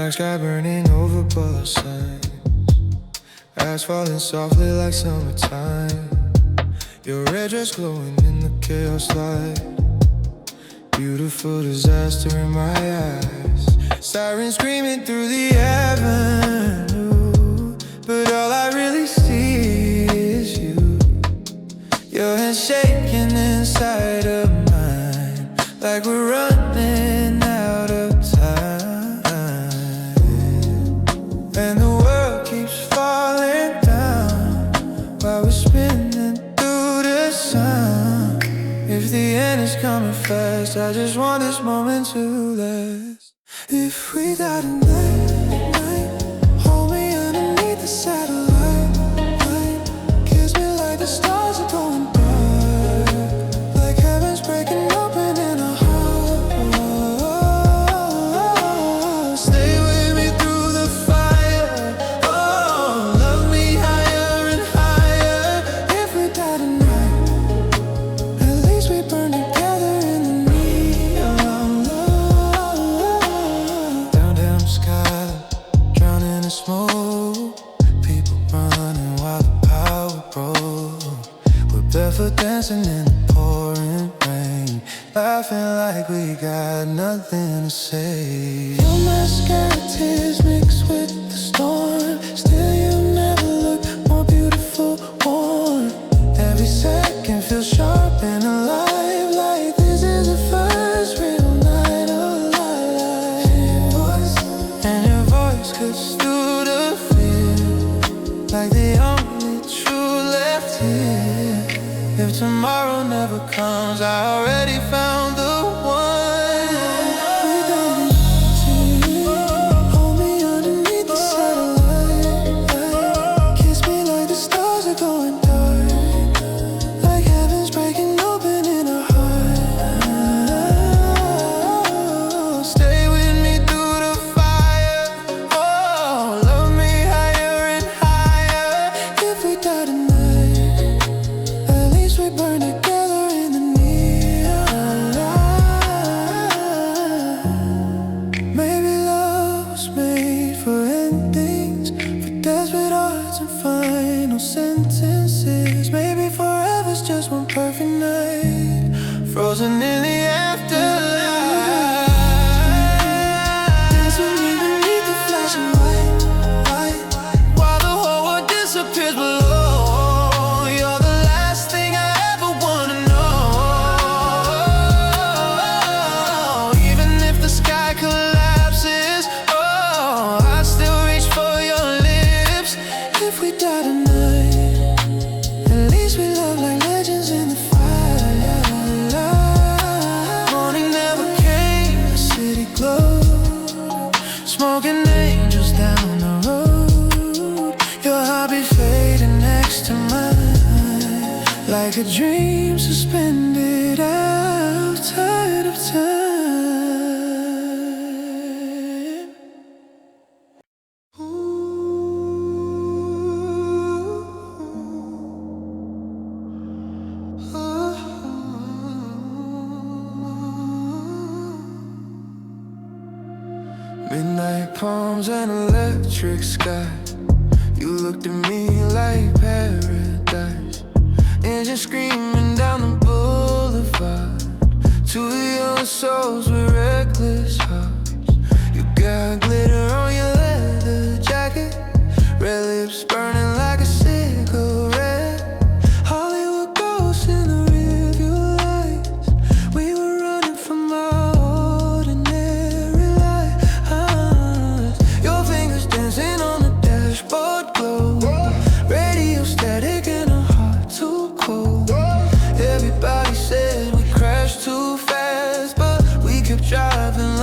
Dark sky burning over both sides, eyes falling softly like summertime. Your red dress glowing in the chaos light, beautiful disaster in my eyes. Sirens screaming through the avenue, but all I really see is you. Your hand shaking inside of mine, like we're running out of time. And the world keeps falling down while we're spinning through the sun. If the end is coming fast, I just want this moment to last. If we die tonight, hold me underneath the satellite light. Kiss me like the stars are going dark, like heaven's breaking open in our heart. Stay with me through the fire, oh, love me higher and higher. If we die tonight, at least we burn together in the neon love. Downtown sky, drowning in smoke, people running while the power broke. We're barefoot dancing in the pouring rain, laughing like we got nothing to say. Your mascara tears mixed with the storm, still you never look more beautiful, warm. Every second feels sharp and alive, like this is the first real night of life. And your voice cuts through the fear, like the only true left here. If tomorrow never comes, I already found the one. Without you, hold me underneath the satellite, kiss me like the stars are going dark, like heaven's breaking open in our heart. Stay with me through the fire, oh, love me higher and higher. If we die tonight, at least we burn together in the neon light. Maybe love was made for endings, for desperate hearts and final sentences. Maybe forever's just one perfect night, frozen in the afterlife. Dancing beneath the flashing light, while the whole world disappears below. You're the last thing I ever wanna know. Even if the sky collapses, oh, I still reach for your lips. If we die tonight, at least we love like legends in the fire. Morning never came, the city glowed, smoking angels down the road. Your heartbeat fading next to mine, like a dream suspended outside of time. Midnight palms and electric sky, you looked at me like paradise. Engine screaming down the boulevard, two young souls with reckless hearts. You got glitter on your leather jacket, red lips burning like a cigarette. Hollywood ghosts in the rearview lights, we were running from our ordinary lives. Your fingers dancing on the dashboard glow, radio static and a heart too cold. Everybody said we crashed too fast, but we kept driving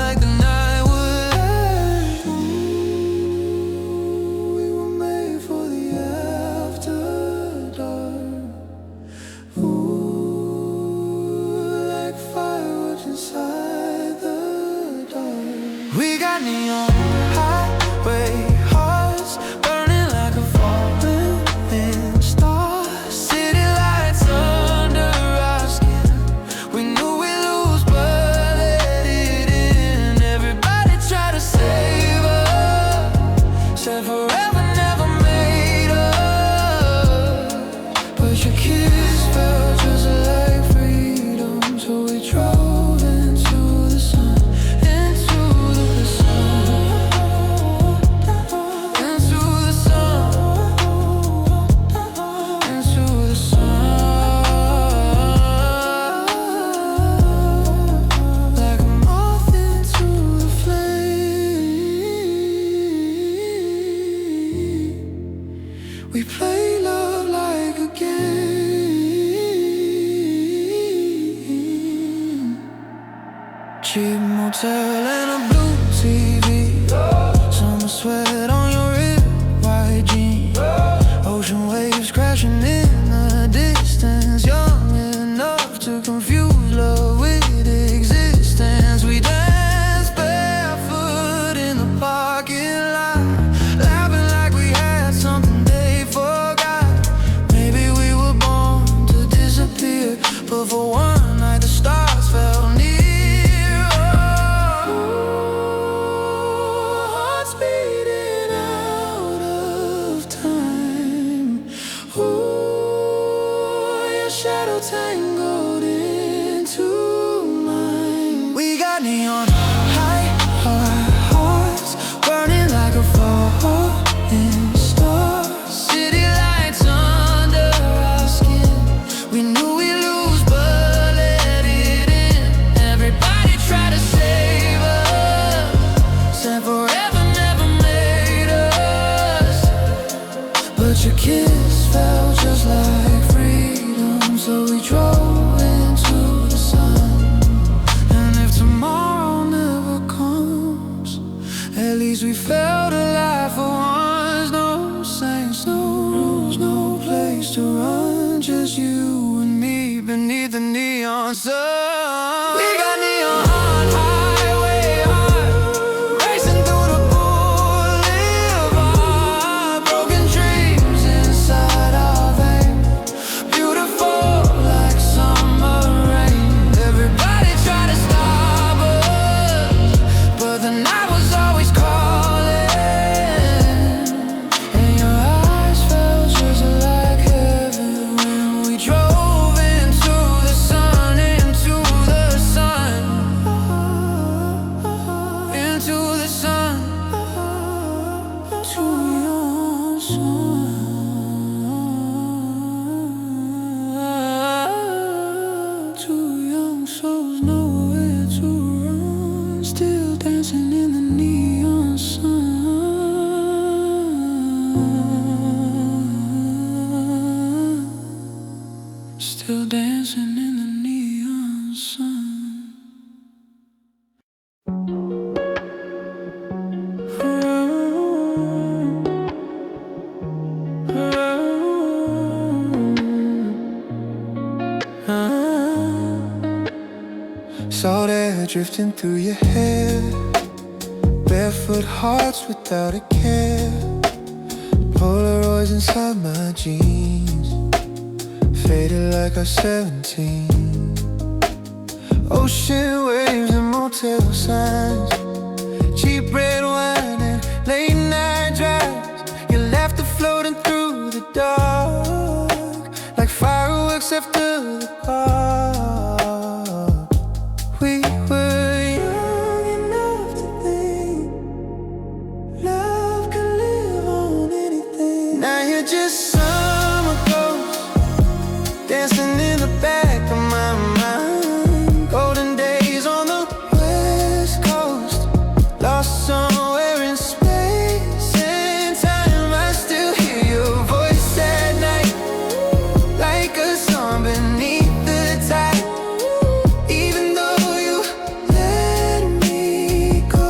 We play love like a game. Cheap motel and a blue TV. Summer sweat on your rib, white jeans. Ocean waves crashing in the distance. Young enough to confuse love with existence. We danced barefoot in the parking lot, laughing like we had something they forgot. Maybe we were born to disappear, but for one night the stars fell near. Hearts beating out of time. Your shadow tangled into mine. We got neon hearts burning like a falling star. City lights under our skin. We knew we'd lose, but let it in. Everybody tried to save us, said forever never made us. But your kiss felt just like freedom, so we drove into the sun. And if tomorrow never comes, at least we felt alive for once. No saints, no rules, no place to run. Just you and me beneath the neon sun. We got neon highway heart, racing through the boulevard. Broken dreams inside our veins, beautiful like summer rain. Everybody tried to stop us, but the night was always calling. And your eyes felt just like heaven when we drove into the sun, into the sun, into the sun, to your sun. Two young souls, nowhere to run, still dancing in the neon sun. Still dancing in the neon sun. Salt air drifting through your hair, barefoot hearts without a care. Polaroids inside my jeans, faded like our 17. Ocean waves and motel signs, cheap red wine and late night drives. Your laughter floating through the dark, like fireworks after the park. We were young enough to think love could live on anything. Now you're just summer ghosts, dancing in the back of my mind. Golden days on the west coast, lost somewhere in space and time. I still hear your voice at night, like a song beneath the tide. Even though you let me go,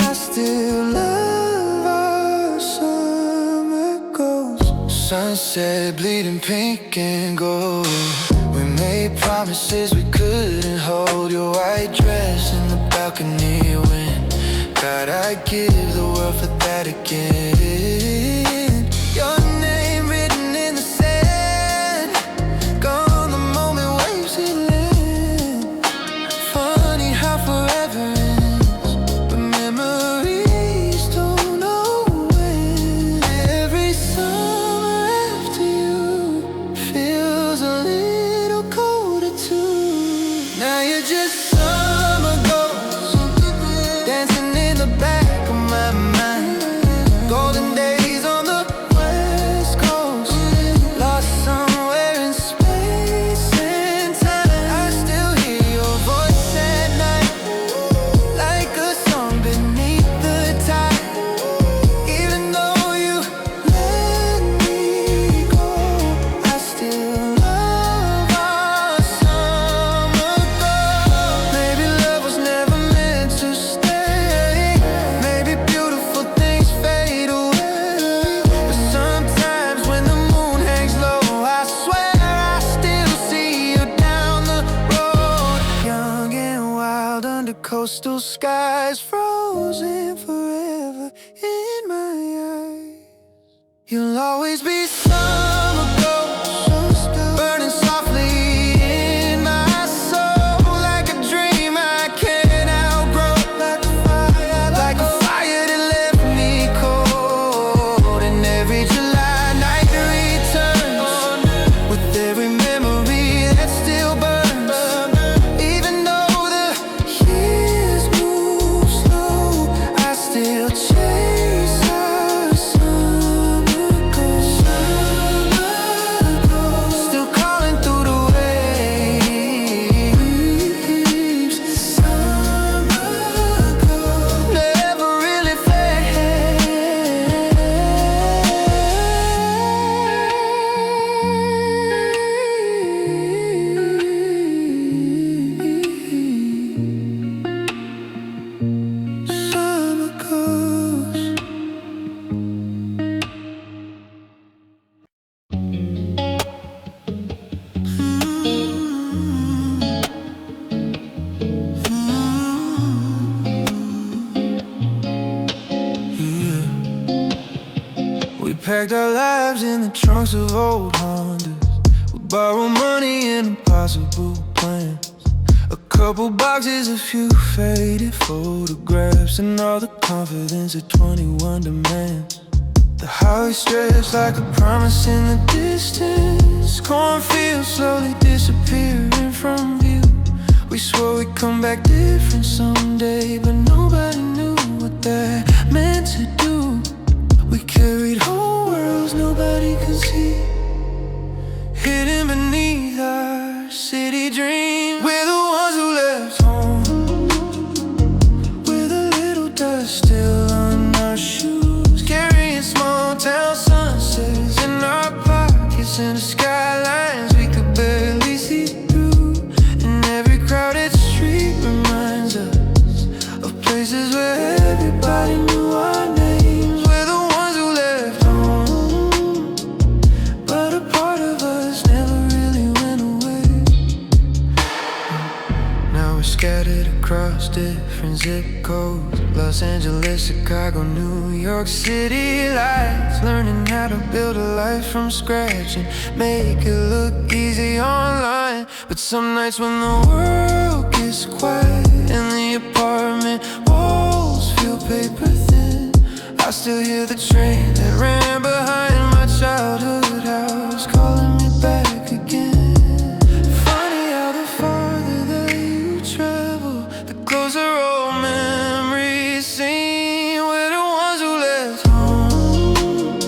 I still love our summer ghosts. Sunset bleeding pink and gold. We made promises we couldn't hold. Your white dress in the balcony when God, I'd give the world for that again. Your name written in the sand, gone the moment waves hit land. Funny how forever ends, but memories don't know when. Every summer after you feels a little colder too. Now you're just summer ghosts, dancing in the back of my mind. Go coastal skies frozen forever in my eyes. You'll always be summer ghost, burning softly in my soul, like a dream I can't outgrow, like a fire that left me cold. And every July night returns with every memory that still burns. Even though the years move slow, I still chase our summer ghost. Still calling through the waves. Summer ghost never really Summer ghost. We packed our lives in the trunks of old Hondas. We borrowed money and impossible plans. A couple boxes, a few faded photographs, and all the confidence that 21 demands. The highway stretched like a promise in the distance. Cornfields slowly disappearing from view. We swore we'd come back different someday, but nobody knew what that meant to do. We carried whole worlds nobody could see, hidden beneath our city dream. We're the ones who left home with a little dust still on our shoes, carrying small town sunsets in our pockets and the skylines we could barely see through. And every crowded street reminds us of places where everybody knew our names. We're the ones who left home, but a part of us never really went away. Now we're scattered across different zip codes: Los Angeles, Chicago, New York City lights. Learning how to build a life from scratch and make it look easy online. But some nights when the world gets quiet and the apartment walls feel paper thin, I still hear the train that ran behind my childhood house calling me back again. Funny how the farther that you travel, the closer old memories seem. We're the ones who left home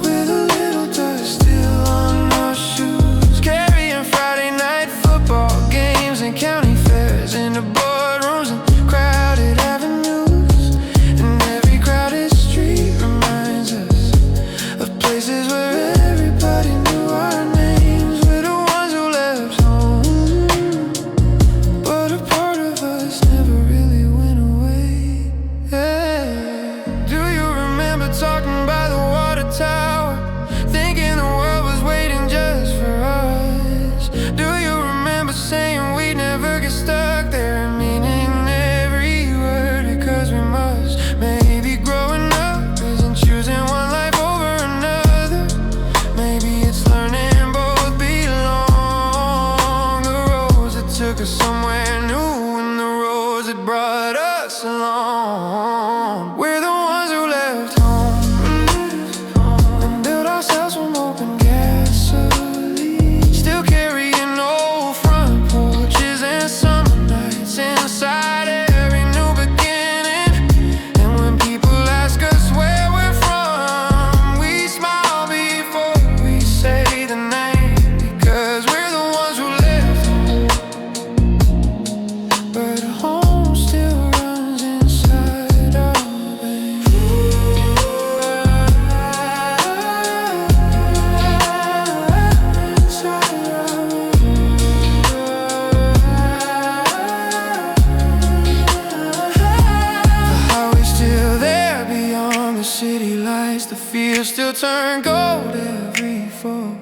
with a little dust still on our shoes, carrying Friday night football games and county fairs into boardrooms and crowded avenues. And every crowded street reminds us of places where everybody knew our names. We're the ones who left home, but a part of us never really went away. Yeah. Do you remember talking by the water tower, thinking the world was waiting just for us? Do you remember saying we'd never get stuck there, meaning every word because we must? Maybe growing up isn't choosing one life over another. Maybe it's learning both belong. The roads that took us somewhere new and the roads that brought us along. We're the ones who left home and built ourselves from open gasoline, still carrying old front porches and summer nights inside every new beginning. And when people ask us where we're from, we smile before we say the name, because we're the ones who left home, but home still runs inside our veins. Inside our The highway's still there beyond the city lights. The fields still turn gold every fall.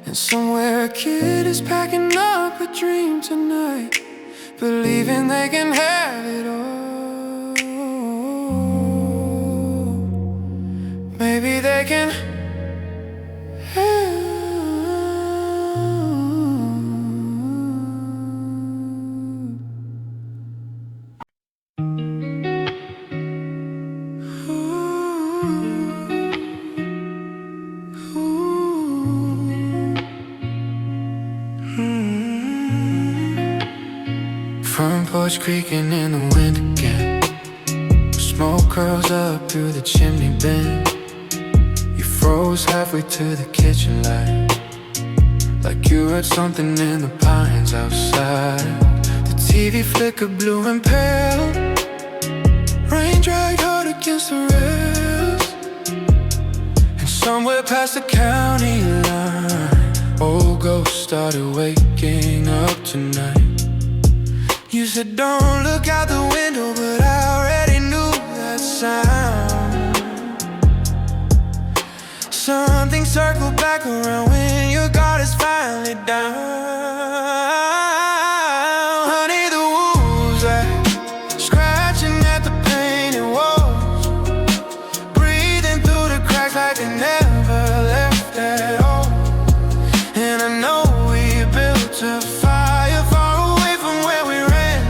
And somewhere a kid is packing up a dream tonight, believing they can have it all. Maybe they can front porch creaking in the wind again. Smoke curls up through the chimney bin. You froze halfway to the kitchen light, like you heard something in the pines outside. The TV flickered blue and pale. Rain dragged hard against the rails. And somewhere past the county line, old ghosts started waking up tonight. You said don't look out the window, but I already knew that sound. Something circled back around when your guard is finally down. Honey, the wolves are scratching at the painted walls, breathing through the cracks like they never left at all. And I know we built a fire far away from where we ran,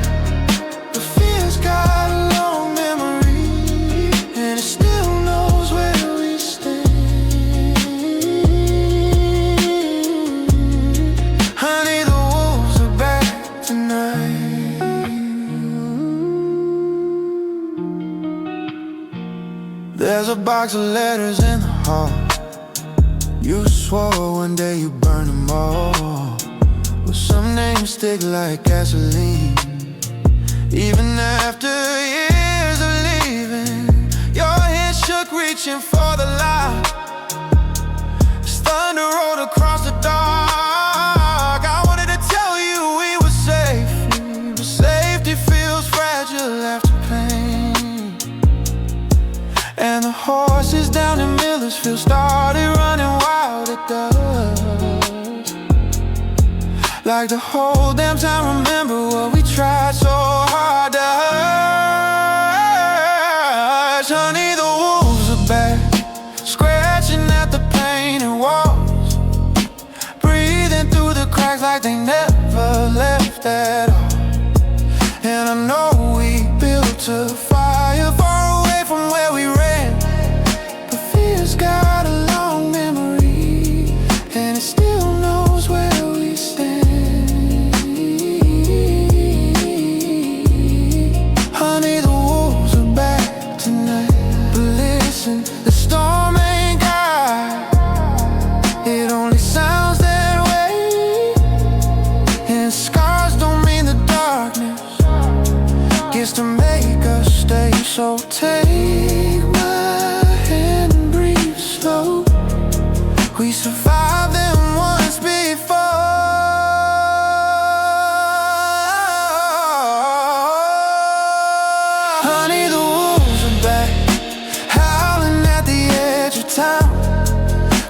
but fear's got a long memory, and it still knows where we stand. Honey, the wolves are back tonight. There's a box of letters in the hall. You swore one day you'd burn them all. Well, some names stick like gasoline, even after years of leaving. Your head shook reaching for the light as thunder rolled across the dark. I wanted to tell you we were safe, but safety feels fragile after pain. And the horses down in Millersville started running wild at dusk, like the whole damn town remember what we tried so hard to hush. Honey, the wolves are back, scratching at the painted walls, breathing through the cracks like they never left at all. And I know we built a fire far away from where we ran, but fear's got a long memory, and it still knows where we stand. Honey, the wolves are back tonight. But listen, the storm ain't God, it only sounds that way. And scars don't mean the darkness, gifts to make us stay. So take my hand and breathe slow. We survived them once before. Honey, the wolves are back, howling at the edge of town.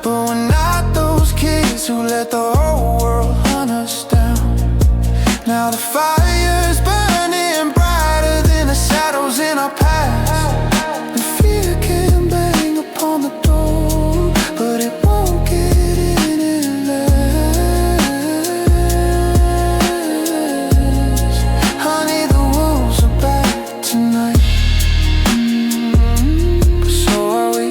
But we're not those kids who let the whole world hunt us down. Now the fire's burning brighter than the shadows in our past, and fear can bang upon the door, but it won't get in and last. Honey, the wolves are back tonight, but so are we.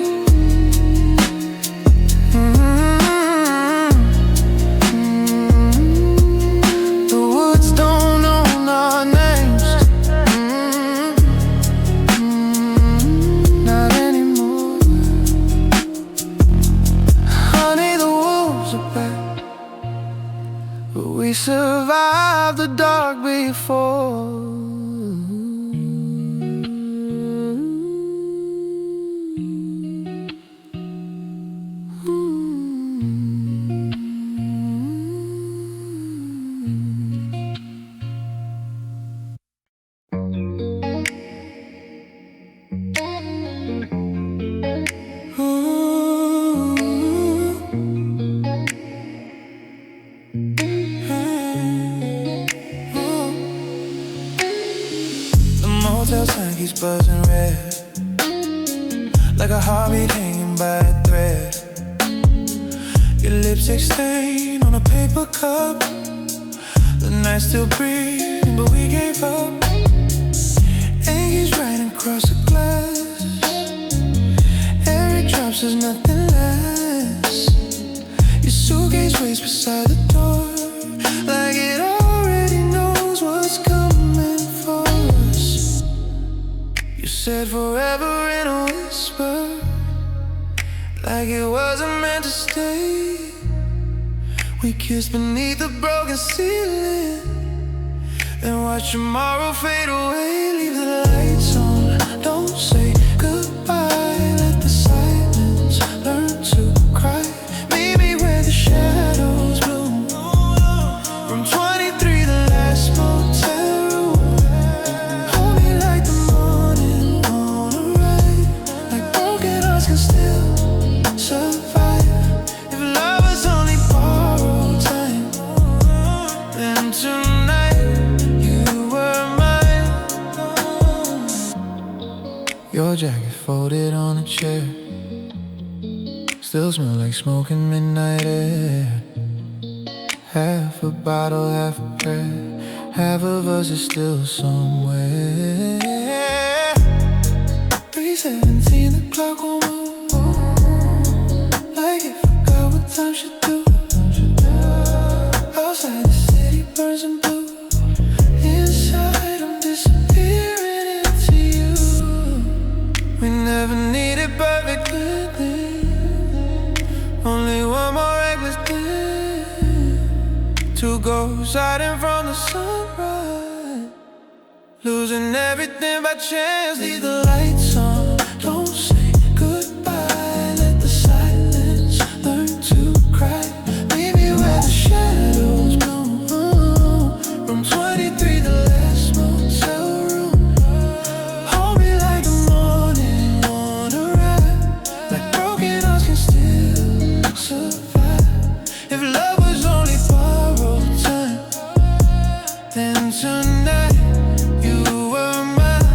The woods don't own our names, not anymore. Honey, the wolves are back, but we survived the dark before. Ooh. like a heartbeat hanging by a thread. Your lipstick stain on a paper cup. The night's still breathing, but we gave up. Angies right across the glass. Every drop says nothing lasts. Your suitcase waits beside the door, like it already knows what's coming for us. You said forever in a whisper, like it wasn't meant to stay. We kissed beneath the broken ceiling, then watch tomorrow fade away. Leave the lights on, don't say goodbye. Let the silence learn to cry. Meet me where the shadows bloom. Room 23, the last motel room. Hold me like the morning on a ride, like broken hearts can still survive. If love was only borrowed time, then tonight you were mine. Your jacket folded on a chair, still smell like smoking midnight air. Half a bottle, half a prayer. Half of us is still somewhere. 3:17, the clock won't move, like it forgot what time should do. Outside the city burns and blue. Inside I'm disappearing into you. We never needed perfect ending, only one more reckless day. Two ghosts hiding from the sunrise, losing everything by chance. Leave the lights on, don't say goodbye. Let the silence learn to cry. Maybe where the shadows bloom. Room 23, the last motel room. Hold me like the morning on a ride, like broken hearts can still survive. If love was only borrowed time, then tonight you were mine.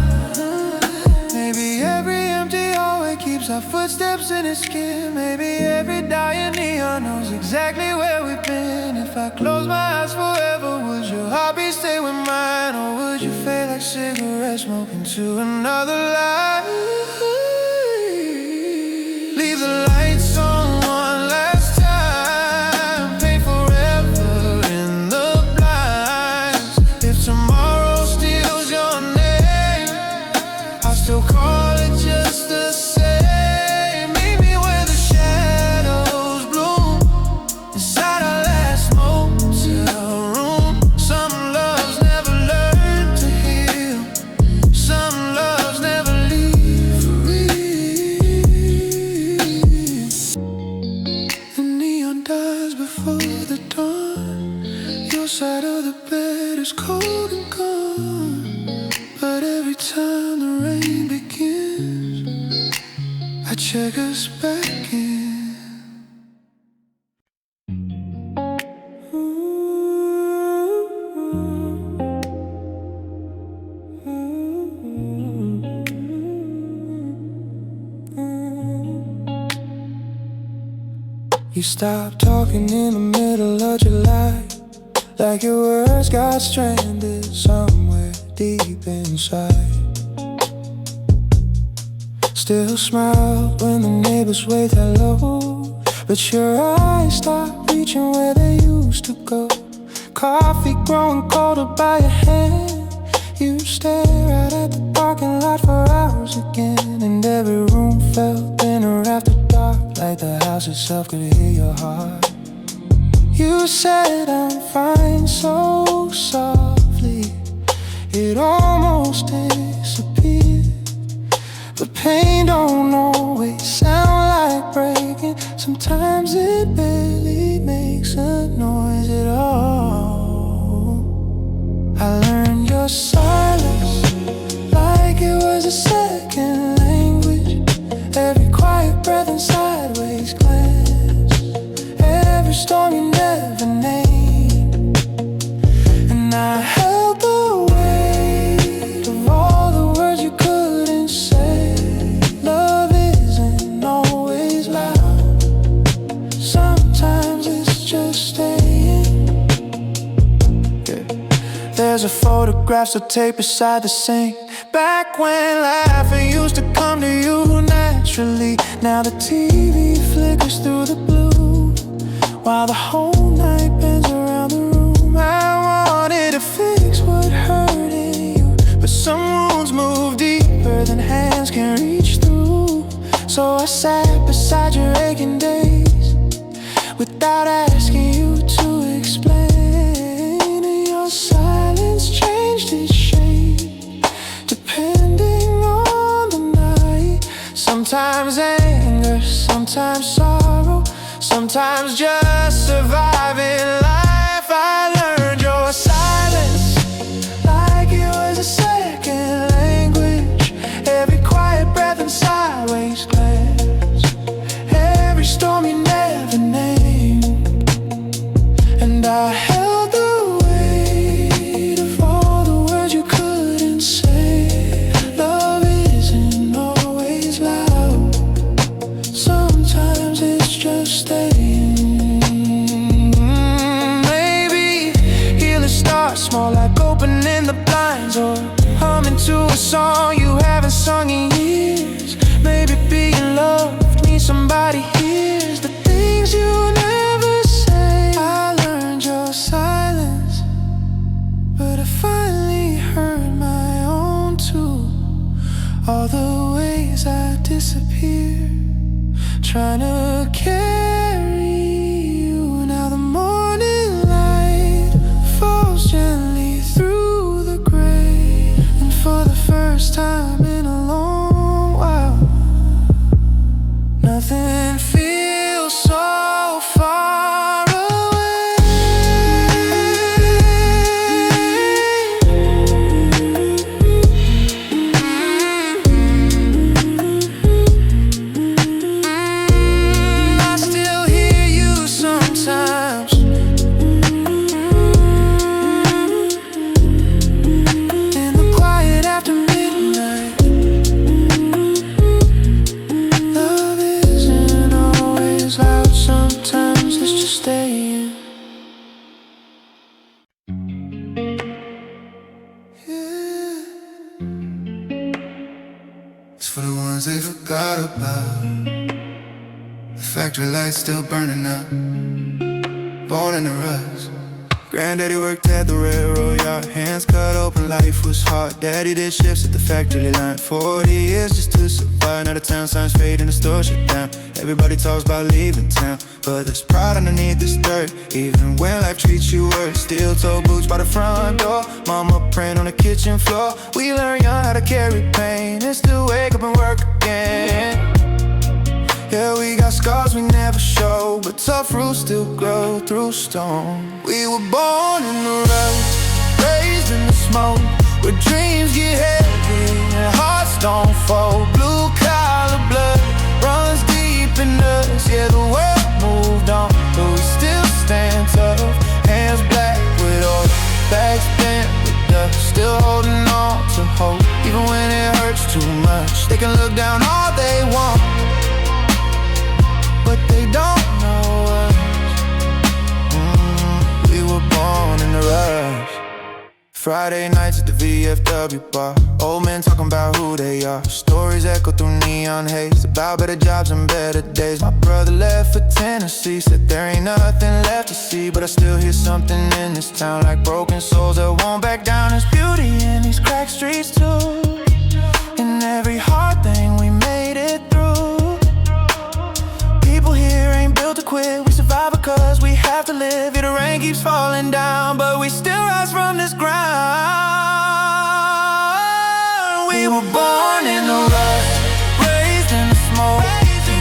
Maybe every empty hallway keeps our footsteps in its skin. Maybe every dying neon knows exactly where we've been. If I close my eyes forever, would your heartbeat stay with mine, or would you fade like cigarette smoke into another life? Leave the lights on one last time, paint forever in the blinds. If tomorrow steals your name, I'll still call it just the same. Meet me where the shadows bloom, inside our last motel room. Some loves never learn to heal, some loves never leave for real. The neon dies before the dawn. Your side of the bed is cold and gone, but every time the rain begins, I check us back in. You stopped talking in the middle of July, like your words got stranded somewhere deep inside. Still smiled when the neighbors waved hello, but your eyes stopped reaching where they used to go. Coffee growing colder by your hand, you stare out at the parking lot for hours again, and every room felt thinner after dark, like the house itself could hear your heart. You said I'm fine so softly, it almost disappeared. But pain don't always sound like breaking. Sometimes it barely makes a noise at all. I learned your silence like it was a second language. Every quiet breath and sideways glance, every storm you never named. And I held the weight of all the words you couldn't say. Love isn't there's a photograph still taped beside the sink. Back when laughing used to come to you naturally. Now the TV flickers through the blue while the whole night bends around the room. I wanted to fix what hurt in you, but some wounds move deeper than hands can reach through. So I sat beside your aching days without asking you to explain. And your silence changed its shape depending on the night. Sometimes anger, sometimes sorrow, sometimes just surviving life. I learned your silence like it was a second language. Every quiet breath and sideways glance, every storm you never named. And I held the weight of all the words you couldn't say. Love isn't always loud, sometimes it's just staying. Maybe healing starts small, like opening the blinds or humming to a song you haven't sung in years. Maybe being loved means somebody hears the things you never say. I learned your silence, but I finally heard my own too. All the ways I disappeared trying to carry you. Now the morning light falls gently through the gray, and for the first time in a long while, nothing feels so far away. I still hear you sometimes in the quiet after midnight. Love isn't always loud, sometimes it's just staying. Yeah. It's for the ones they forgot about. The factory lights still burning up, born in the rush. Granddaddy worked at the railroad yard, hands cut open, life was hard. Daddy did shifts at the factory line, 40 years just to survive. Now the town signs fade and the store shut down. Everybody talks about leaving town, but there's pride underneath this dirt. Even when life treats you worse, steel-toe boots by the front door, mama praying on the kitchen floor. We learn young how to carry pain and still wake up and work again. Yeah, we got scars we never show, but tough roots still grow through stone. We were born in the rush, raised in the smoke, where dreams get heavy and hearts don't fold. Blue collar blood runs deep in us. Yeah, the world moved on, but we still stand tough. Hands black with oil, backs bent with dust, still holding on to hope. Even when it hurts too much, they can look down all they want, but they don't know us. We were born in the rush. Friday nights at the VFW bar, old men talking about who they are. Stories echo through neon haze about better jobs and better days. My brother left for Tennessee, said there ain't nothing left to see, but I still hear something in this town, like broken souls that won't back down. There's beauty in these cracked streets too, in every hard thing we made it through. People here ain't built to quit, we survive because we have to live. Yeah, the rain keeps falling down, but we still rise from this ground. We were born in the rush, raised in the smoke.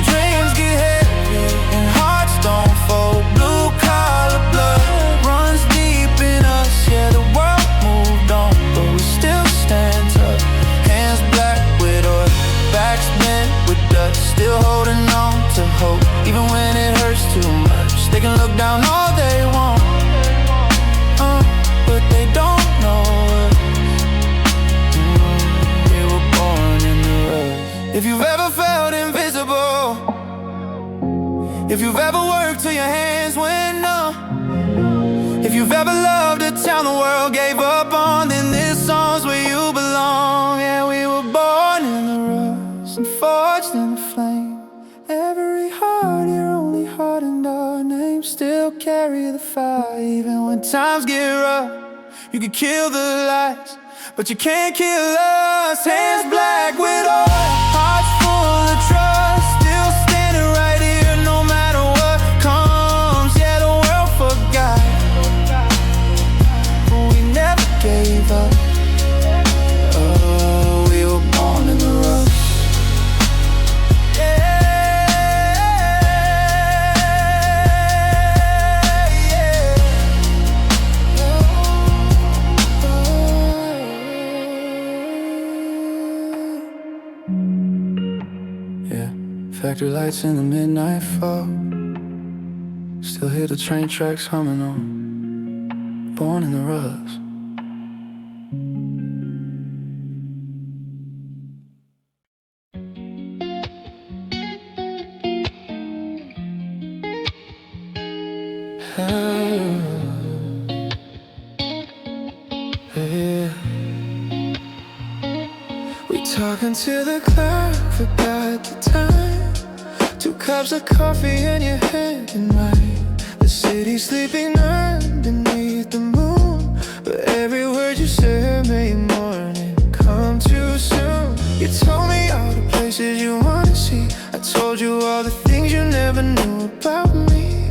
Dreams get heavy and hearts don't fold. Blue collar blood runs deep in us. Yeah, the world moved on, but we still stand tough. Hands black with oil, backs bent with dust, still holding on to hope. Even when it hurts too much, they can look down all they want, but they don't know us. We were born in the rush. If you've ever felt invisible, if you've ever worked till your hands went numb, if you've ever loved a town the world gave up on, times get rough, you can kill the lights, but you can't kill us. Hands black with oil, hearts full of trust, still standing right here no matter what comes. Yeah, the world forgot, but we never gave up. Oh, we were born in the rough. Factory lights in the midnight fog, still hear the train tracks humming on. Born in the rough. Yeah. We talking to the clock, forgot the time. 2 cups of coffee in your hand and mine. The city's sleeping underneath the moon, but every word you said made morning come too soon. You told me all the places you wanna see, I told you all the things you never knew about me.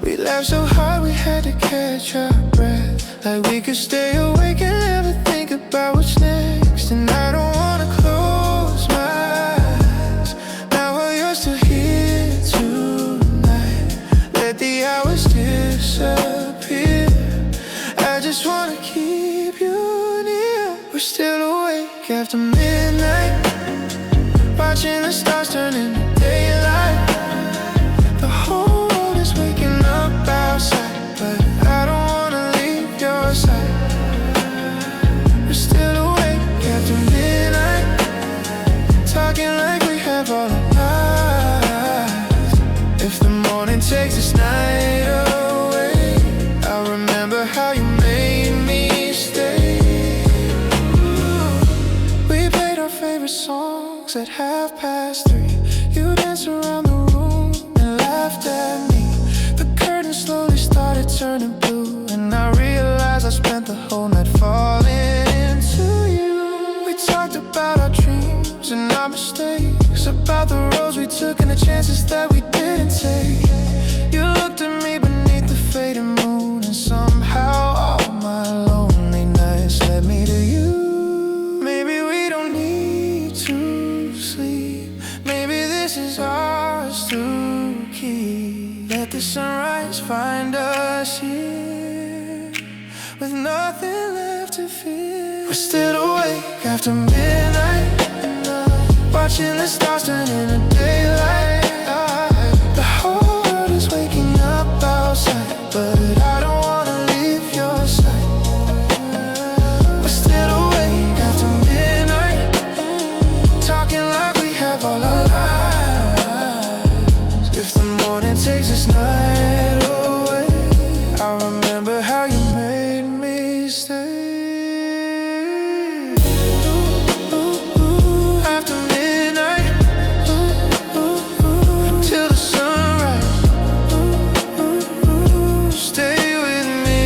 We laughed so hard we had to catch our breath, like we could stay awake and never think about what's next. And I don't wanna close my eyes now while you're still here tonight. Let the hours disappear, I just wanna keep you near. We're still awake after midnight, watching the stars turn into daylight. The whole world is waking up outside, but I don't wanna leave your side. We're still awake after midnight, talking like we have all our lives. If the morning takes this night away, I'll remember how you made me stay. We played our favorite songs at 3:30. You danced around the room and laughed at me. The curtains slowly started turning blue, and I realized I spent the whole night falling into you. We talked about our dreams and our mistakes, about the roads we took and the chances that we didn't take. You looked at me beneath the fading moon, and somehow all my lonely nights led me to you. Maybe we don't need to sleep, maybe this is ours to keep. Let the sunrise find us here with nothing left to fear. We're still awake after midnight, watching the stars turn into daylight. The whole world is waking up outside, but I don't wanna leave your side. We're still awake after midnight, talking like we have all our lives. If the morning takes this night away, I'll remember how you made me stay. After midnight, till the sunrise, stay with me,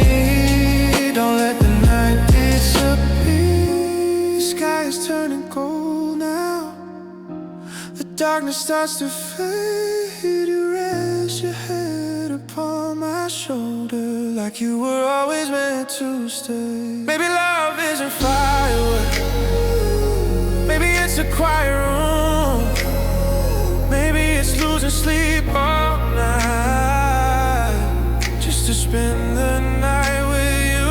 don't let the night disappear. The sky is turning cold now, the darkness starts to fade. You rest your head upon my shoulder like you were always meant to stay. Maybe love isn't fireworks, maybe it's a quiet room, maybe it's losing sleep all night, just to spend the night with you.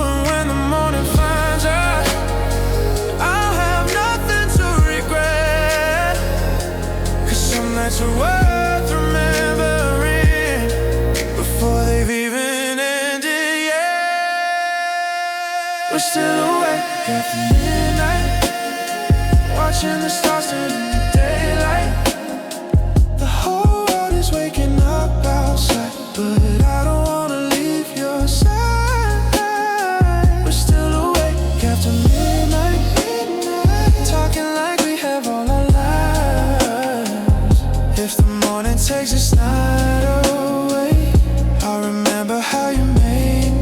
And when the morning finds us, I'll have nothing to regret, 'cause some nights are worth remembering before they've even ended yet. We're still awake after midnight, watching the stars turn into daylight. The whole world is waking up outside, but I don't wanna leave your side. We're still awake after midnight, talking like we have all our lives. If the morning takes this night away, I'll remember how you made me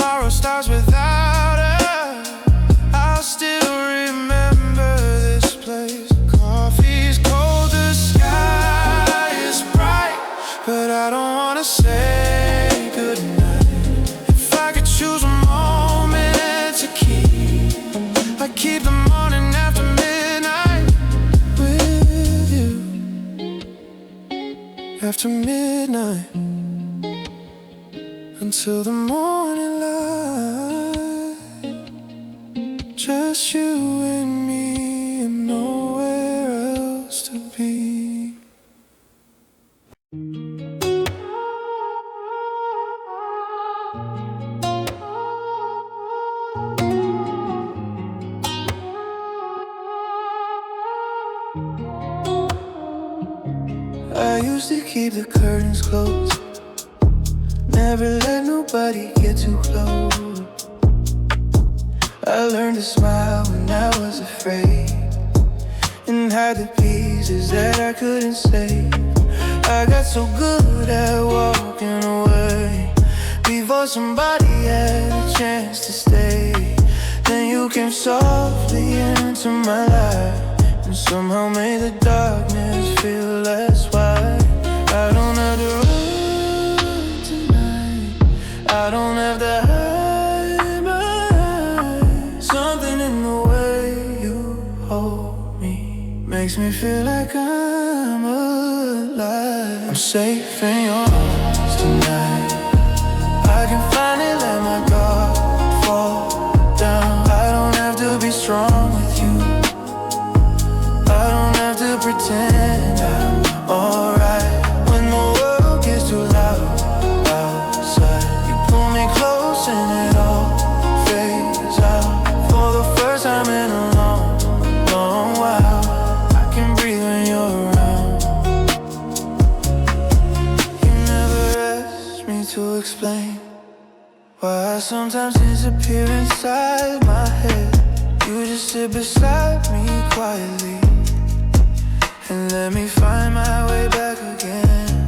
tomorrow starts without her, I'll still remember this place. Coffee's cold, the sky is bright, but I don't wanna say goodnight. If I could choose a moment to keep, I'd keep the morning after midnight with you. After midnight until the morning light, just you and me and nowhere else to be. I used to keep the curtains closed, never let nobody get too close. I learned to smile when I was afraid, and hide the pieces that I couldn't say. I got so good at walking away before somebody had a chance to stay. Then you came softly into my life and somehow made the darkness feel less wide. I don't have to run tonight, I don't have to hide my eyes. Something in the way you hold me makes me feel like I'm alive. I'm safe in your arms tonight, I can finally let my guard fall down. I don't have to be strong with you, I don't have to pretend I'm alright. When the world gets too loud outside, you pull me close and it all fades out. For the first time in a long, long while, I can breathe when you're around. You never asked me to explain why I sometimes disappear inside my head. You just sit beside me quietly and let me find my way back again.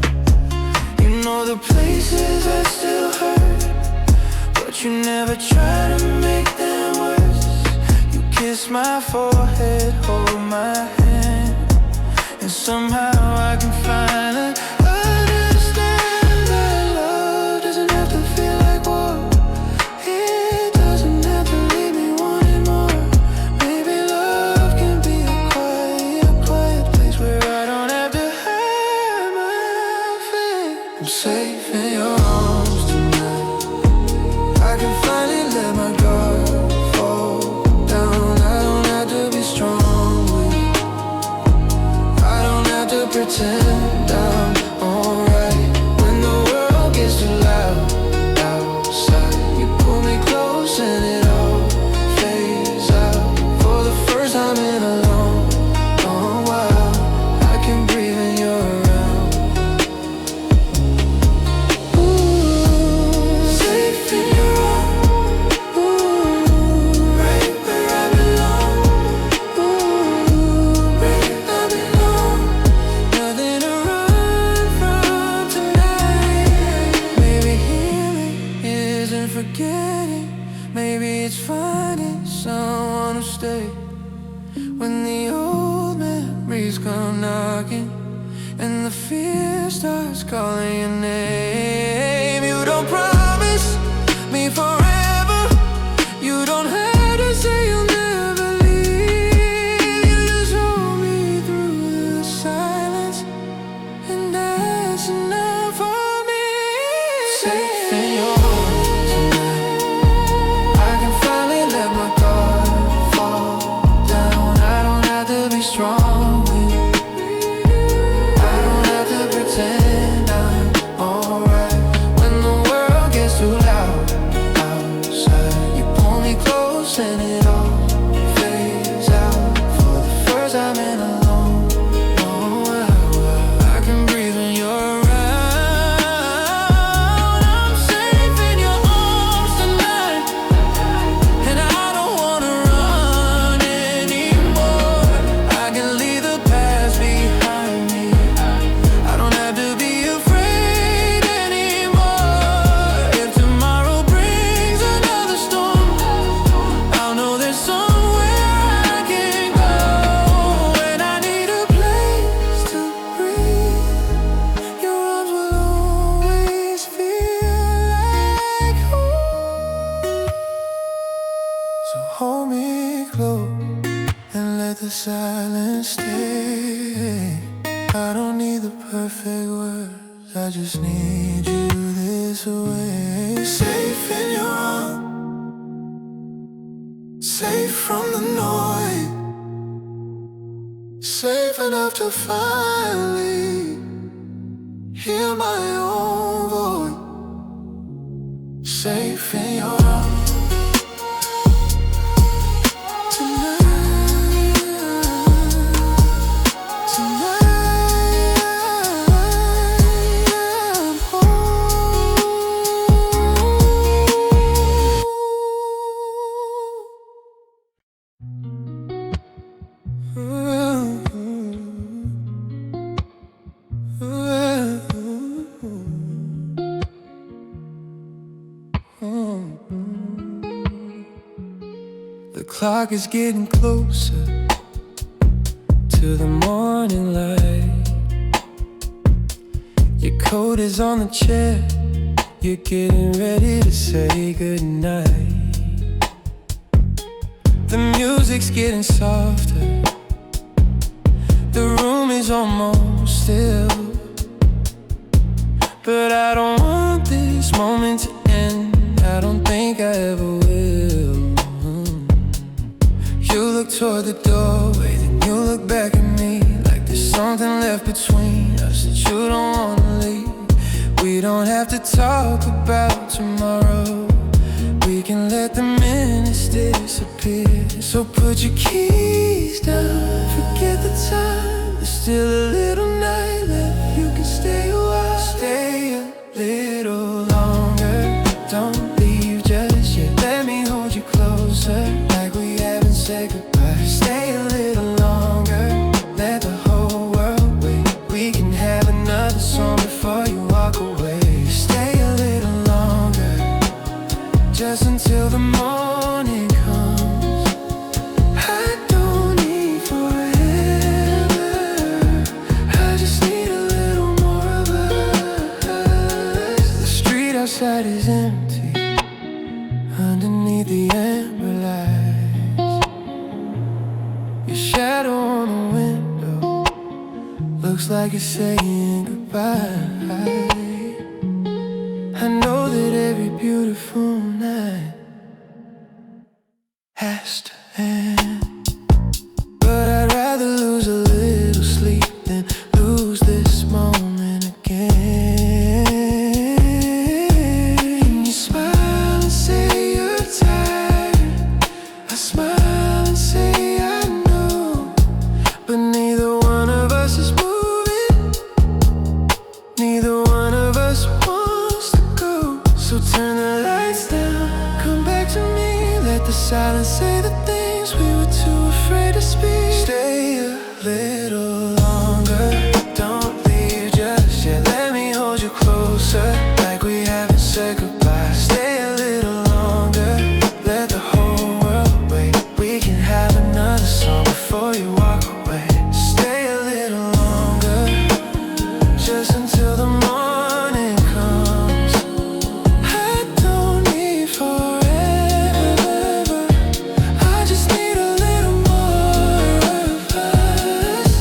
You know the places that still hurt, but you never try to make them worse. You kiss my forehead, hold my hand, and somehow I can finally understand that love doesn't have to feel like war. It doesn't have to leave me wanting more. Maybe love can be a quiet place where I don't have to hide my fear. I'm safe in your arms tonight, I can finally let my guard fall down. I don't have to be strong with you, I don't have to pretend I'm alright. When the world gets too loud outside, you pull me close and it all fades out. For the first time in a long, long while, I can breathe when you're around. Ooh, safe in your arms, ooh, right where I belong. Ooh, where I belong. Nothing to run from tonight. Maybe healing isn't forgetting, maybe it's finding someone who stay. When the old memories come knocking and the fear starts calling your name, you don't promise me forever, you don't have to say you'll never leave. You just hold me through the silence, and that's enough for me. Safe in your arms tonight, I can finally let my guard fall down. I don't have to be strong with you, I don't have to pretend I'm alright. When the world Hold me close and let the silence stay. I don't need the perfect words, I just need you this way. Safe in your arms, safe from the noise, safe enough to finally hear my own voice. Safe in your arms. The clock is getting closer to the morning light. Your coat is on the chair, you're getting ready to say goodnight. The music's getting softer, the room is almost still. But I don't want this moment to end, I don't think I ever will. You look toward the doorway, then you look back at me, like there's something left between us that you don't wanna leave. We don't have to talk about tomorrow, we can let the minutes disappear. So put your keys down, forget the time, there's still a little night left. You can stay a while, stay a little longer. Don't leave just yet, let me hold you closer, like we haven't said goodbye. Stay a little longer, let the whole world wait. We can have another song before you walk away. Stay a little longer, just until the morning comes. I don't need forever, I just need a little more of us. The street outside is empty, underneath the amber lights. Your shadow on the window looks like it's saying goodbye. I know that every beautiful night has to end, but I'd rather lose a little sleep than lose this moment again. You smile and say you're tired, I smile and say I know, but neither one of us is moving, neither one of us wants to go. So turn the lights down, come back to me, let the silence say the things we were too afraid to speak. Stay a little longer, don't leave just yet, let me hold you closer, like we haven't said goodbye. Stay a little longer, let the whole world wait. We can have another song before you walk away. Stay a little longer, just until the morning comes. I don't need forever, I just need a little more of us.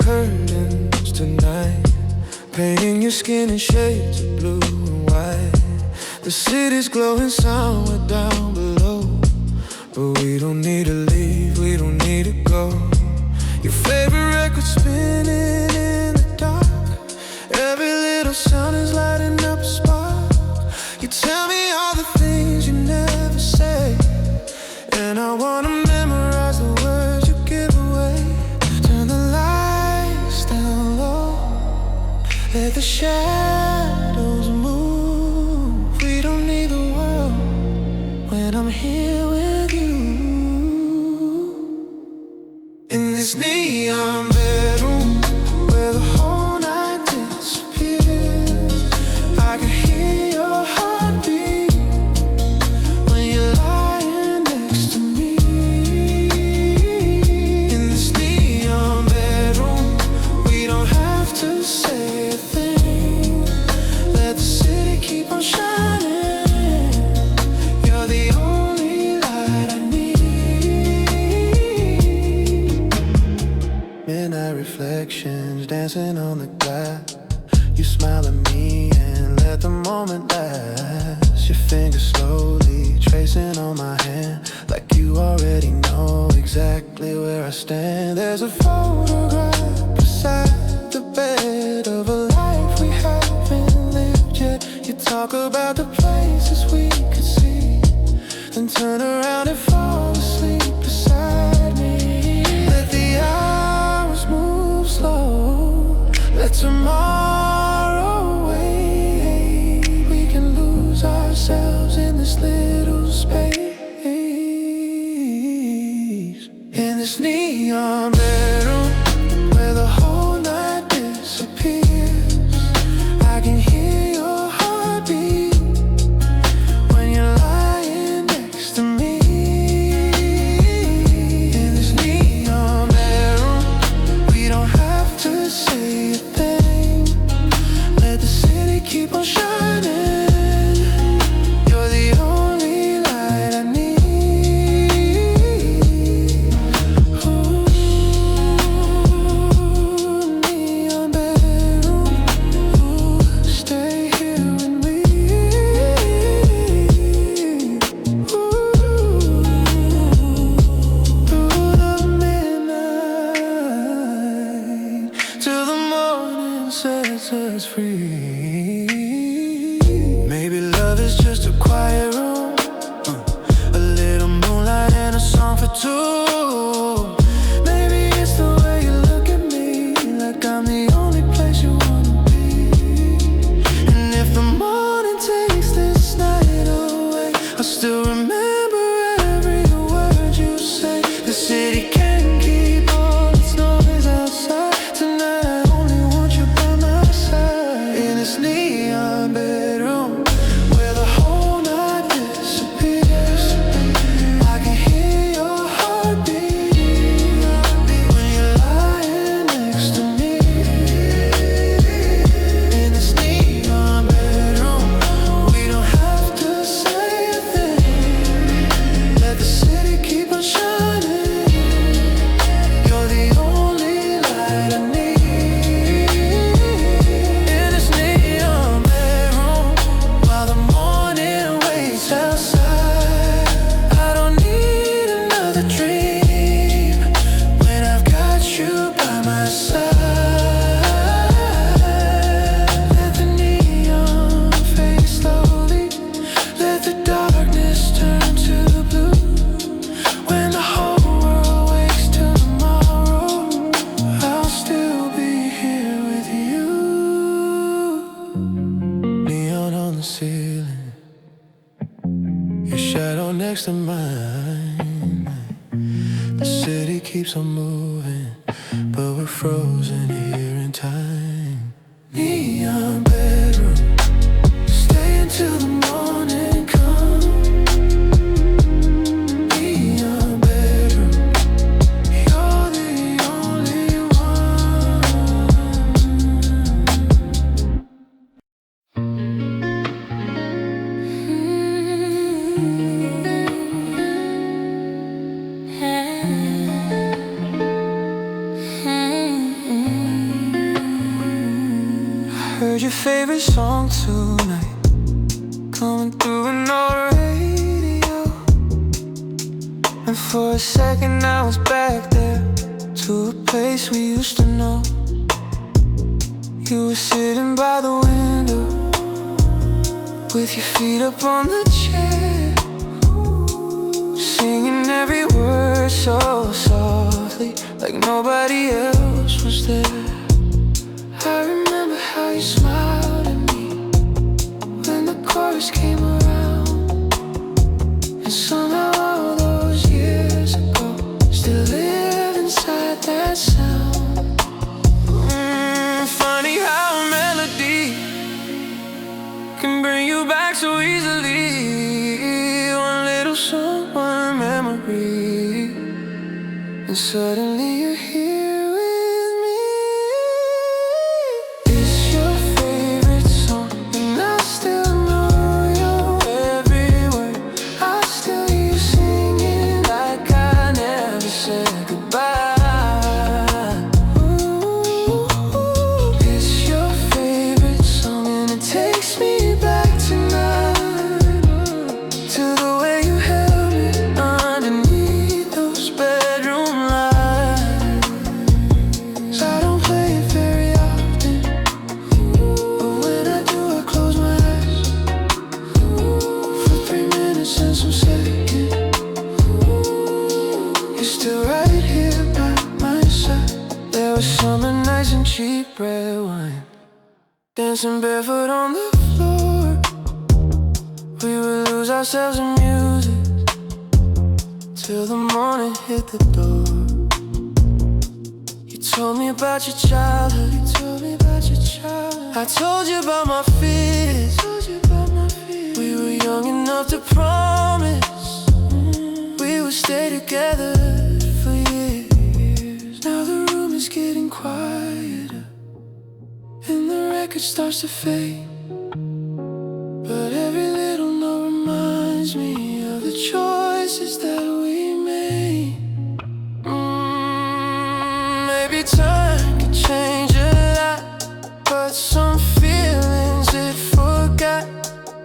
curtains tonight, painting your skin in shades of blue and white. The city's glowing somewhere down below, but we don't need to leave, we don't need to go. Your favorite record spinning in the dark, every little sound is lighting up a spark. You tell me all the things you never say, and I wanna memorize the words you give away. Turn the lights down low, let the shadows move. We don't need the world when I'm here with you. In this neon bedroom where the whole night disappears, I can hear your heartbeat when you're lying next to me. In this neon bedroom, we don't have to say a thing. Let the city keep on shining. You're the only light I need. Midnight reflections dancing on the glass. You smile at me and let the moment last. Your fingers slowly tracing on my hand, like you already know exactly where I stand. There's a photograph beside the bed of a life we haven't lived yet. You talk about the places we could see, then turn around and fall asleep beside me. Let the hours move slow, let tomorrow wait. We can lose ourselves in this little space. In this neon bedroom where the whole night disappears, I can hear your heartbeat when you're lying next to me. In this neon bedroom, we don't have to say a thing. Let the city keep on shining. You're the only light I need. Ooh, neon bedroom, ooh, stay here with me. Ooh, through the midnight till the morning sets us free. Maybe love is just a quiet room, a little moonlight and a song for two. Maybe it's the way you look at me, like I'm the only place you wanna be. And if the morning takes this night away, I'll still remember every word you say. The city can't keep all its noise outside. Tonight I only want you by my side. In this neon bedroom where the whole night disappears, I can hear your heartbeat when you're lying next to me. In this neon bedroom, we don't have to say a thing. Let the city keep on shining. You're the only light I need. In this neon bedroom, while the morning waits outside, I don't need another dream when I've got you by my side. Let the neon fade slowly, let the darkness turn to blue. When the whole world wakes till tomorrow, I'll still be here with you. Neon on the ceiling, your shadow next to mine. The city keeps on moving, but we're frozen here in time. Neon bedroom, stay until the morning comes. Neon bedroom, you're the only one. Heard your favorite song tonight, coming through an old radio. And for a second I was back there, to a place we used to know. You were sitting by the window, with your feet up on the chair, singing every word so softly, like nobody else was there. I remember how you smiled at me when the chorus came around, and somehow all those years ago still live inside that sound. Funny how a melody can bring you back so easily. One little song, one memory, and suddenly you're here with me. It's your favorite song, and I still know your every word. I still hear you singing like I never said goodbye. Summer nights and cheap red wine, dancing barefoot on the floor. We would lose ourselves in music till the morning hit the door. You told me about your childhood, you told me about your childhood. I told you about my fears, we were young enough to promise we would stay together for years. Now the room is getting quieter, and the record starts to fade, but every little note reminds me of the choices that we made. Maybe time can change a lot, but some feelings it forgot.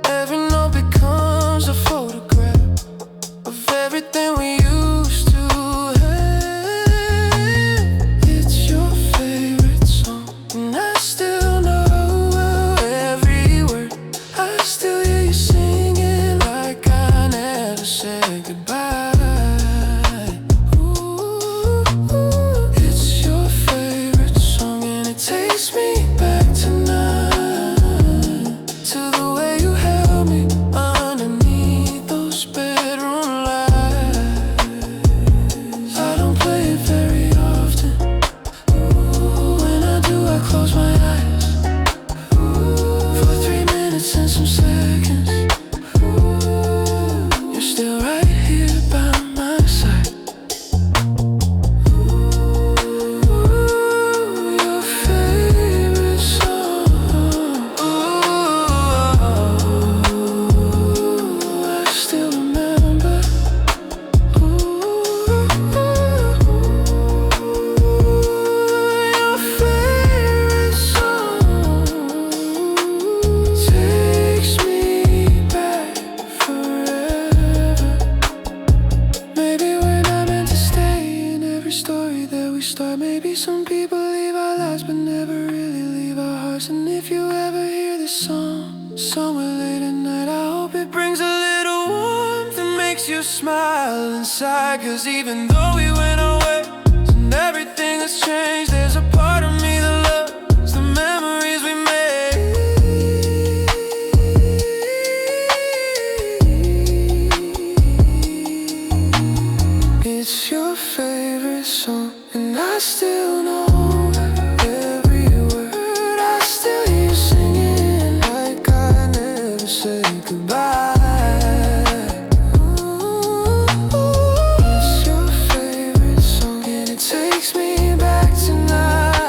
Every note becomes a photograph of everything we used to have. It's your favorite song, and I still know every word. I still hear you singing like I never said goodbye. It's your favorite song, and it takes me back tonight, to the way you held me underneath those bedroom lights. I don't play it very often. When I do, I close my eyes for 3 minutes and some seconds. You're still right here by my side. Your favorite song. I still remember. Your favorite song takes me back forever. Maybe we're not meant to stay in every story that we start. Maybe some people leave our lives but never really leave our hearts. And if you ever hear this song somewhere late at night, I hope it brings a little warmth and makes you smile inside. 'Cause even though we went our ways and everything has changed, there's a part of me that loves the memories we made. It's your favorite song, and I still know every word. I still hear you singing like I never said goodbye. It's your favorite song, and it takes me back tonight.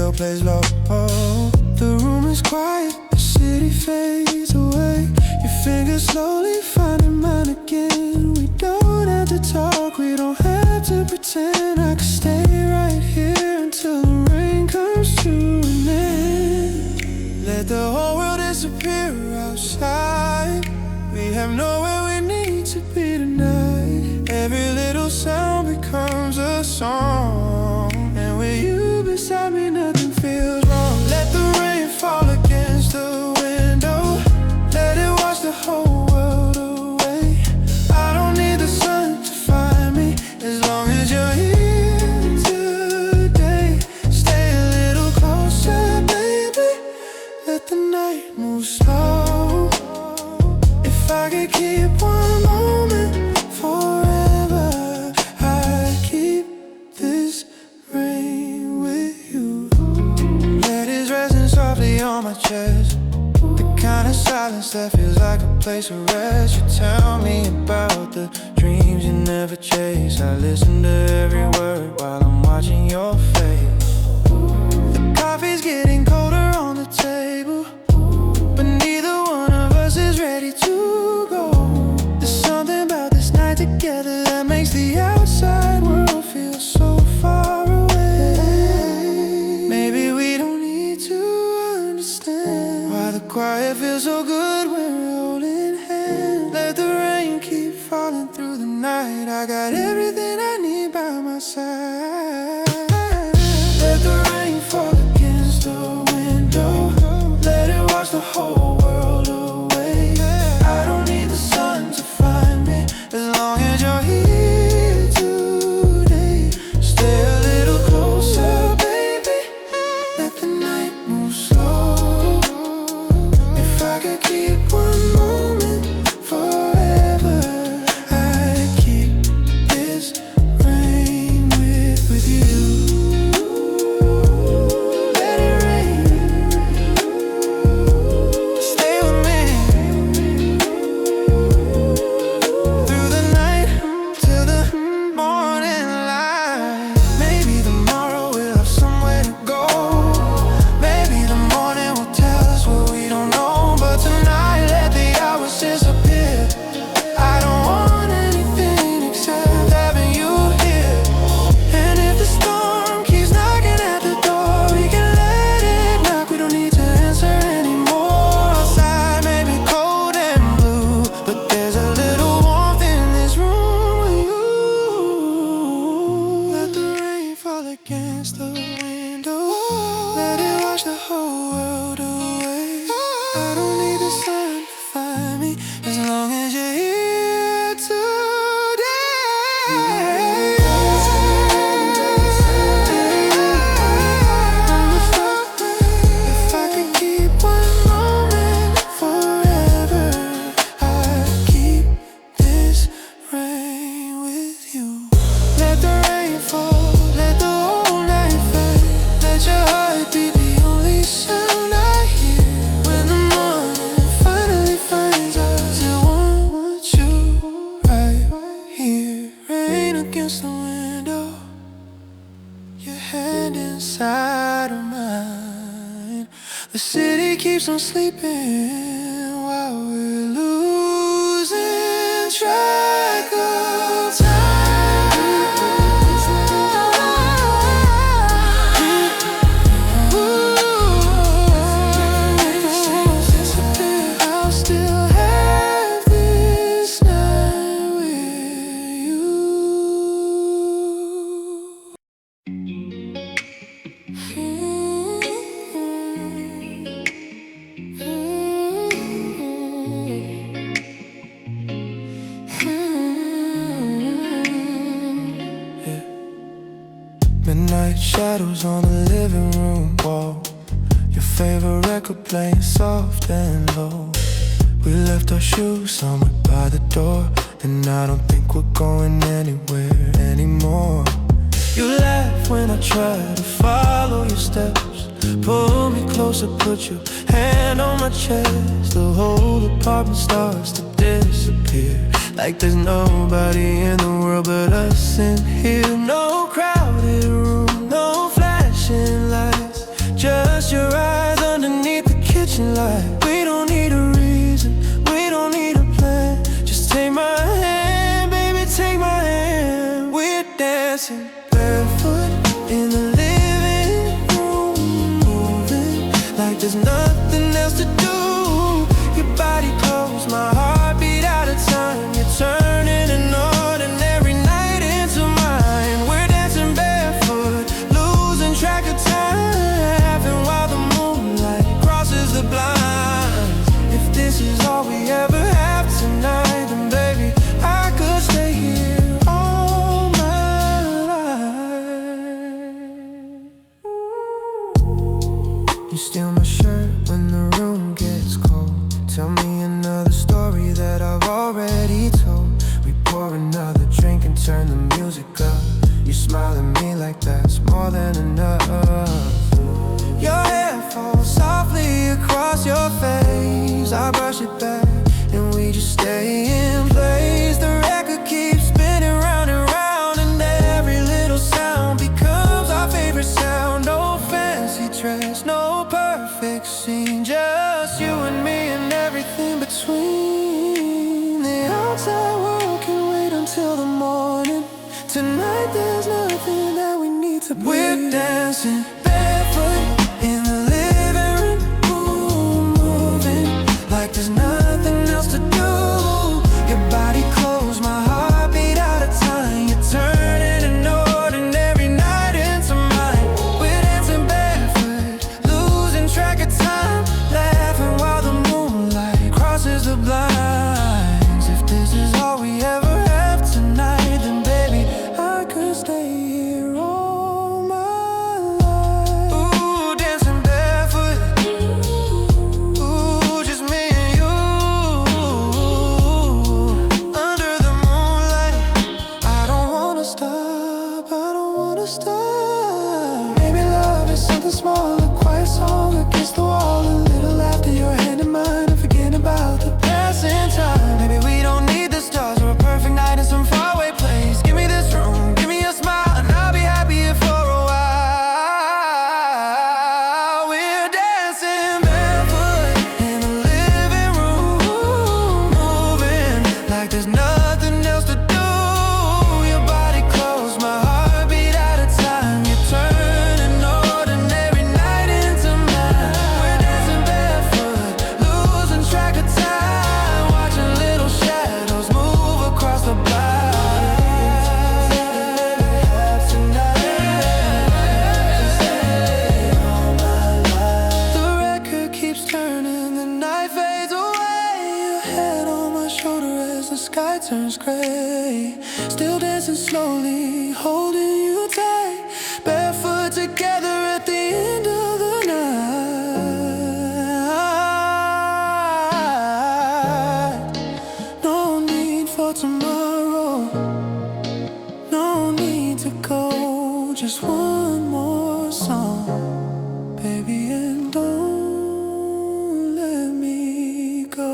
radio plays low. The room is quiet, the city fades away. Your fingers slowly finding mine again. We don't have to talk, we don't have to pretend. I could stay right here until the rain comes to an end. Let the whole world disappear outside. We have nowhere we need to be tonight. Every little sound becomes a song, and with you beside me nothing feels wrong. Let the rain fall against the window, let it wash the whole world away. I don't need the sun to find me, as long as you're here today. Stay a little closer, baby. Let the night move slow. If I could keep one moment forever, I'd keep this rain with you. Let it resting softly on my chest, the kind of silence that feels like a place of rest. You tell me about the dreams you never chase. I listen to every word while I'm watching your face. The coffee's getting colder on the table, but neither one of us is ready to go. There's something about this night together that makes the outside world feel so far away. Maybe we don't need to understand why the quiet feels so good when we're holding hands. Let the rain keep falling through the night. I got everything I need by my side. Let the rain fall against the window, let it wash the whole world away. I don't need the sun to find me, as long as you're here today. Stay a little closer, baby. Let the night move slow. If I could keep one moment forever, I'd keep this rain with you. Let it rain. Stay with me through the night till the morning light. Maybe tomorrow we'll have somewhere to go. Maybe the morning will tell us what we don't know. But tonight let the hours disappear. I don't want anything except having you here. And if the storm keeps knocking at the door, we can let it knock. We don't need to answer anymore. Outside may be cold and blue, but there's a little warmth in this room with you. Let the rain fall against the window, let it wash the whole world away. I don't need the sun to find me, as long as you're here today. If I could keep one moment forever, I'd keep this rain with you. Let the rain fall, let the whole night fade. Let your heart be the only sound I hear when the morning finally finds us. I want you right here. Rain against the window, your hand inside of mine. The city keeps on sleeping while we're losing track of time. I'll still have this night with you. Midnight shadows on the living room wall, your favorite record playing soft and low. We left our shoes somewhere by the door, and I don't think we're going anywhere anymore. You laugh when I try to follow your steps, pull me closer, put your hand on my chest. The whole apartment starts to disappear, like there's nobody in the world but us in here. No crowded room, no flashing lights, barefoot in the living room, moving like there's nothing else to do. Your body close, my heart beat out of time. You're turning an ordinary night into mine. We're dancing barefoot, losing track of time, laughing while the moonlight crosses the blinds. If this is all we ever have tonight, then baby, I could stay here all my life. You steal my shirt when the room gets cold. Tell me another story that I've already told. We pour another drink and turn the music up. You smile at me like that's more than enough. Your hair falls softly across your face. I brush it back and we just stay in place. The record keeps spinning round and round, and every little sound becomes our favorite sound. No fancy dress, no perfect scene, just you and me and everything between. The outside world can wait until the morning. Tonight there's nothing that we need to breathe. We're dancing barefoot in the living room, moving like there's nothing else to do. Your body close, my heart beat out of time. You're turning an ordinary night into mine. We're dancing barefoot, losing track of time, laughing while the moonlight crosses the blinds. If this is all we ever have tonight, then baby, I could stay here all my life. Ooh, dancing barefoot, ooh, just me and you, under the moonlight. I don't wanna stop, I don't wanna stop. Maybe love is something small, a quiet song against the wall, a little laughter, your hand in mine, and forgetting about the passing time. Maybe we don't need the stars or a perfect night in some faraway place. Give me this room, give me a smile, and I'll be happy here for a while. We're dancing barefoot in the living room, moving like there's nothing else to do. Your body close, my heart beat out of time. You turn an ordinary night into mine. We're dancing barefoot, losing track of time, watching little shadows move across the blinds. The record keeps turning, the night fades away. Your head on my shoulder as the sky turns gray. Still dancing slowly, holding you tight, barefoot together at the end of the night. No need for tomorrow, no need to go. Just one more song, baby, and don't let me go.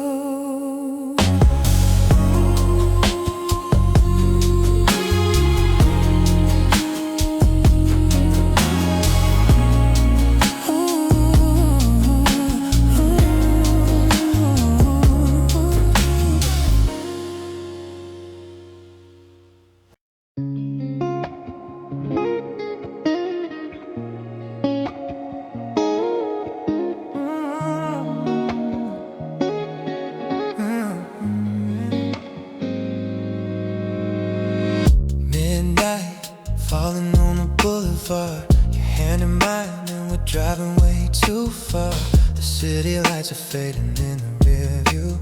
Midnight, falling on the boulevard, your hand in mine, and we're driving way too far. The city lights are fading in the rear view.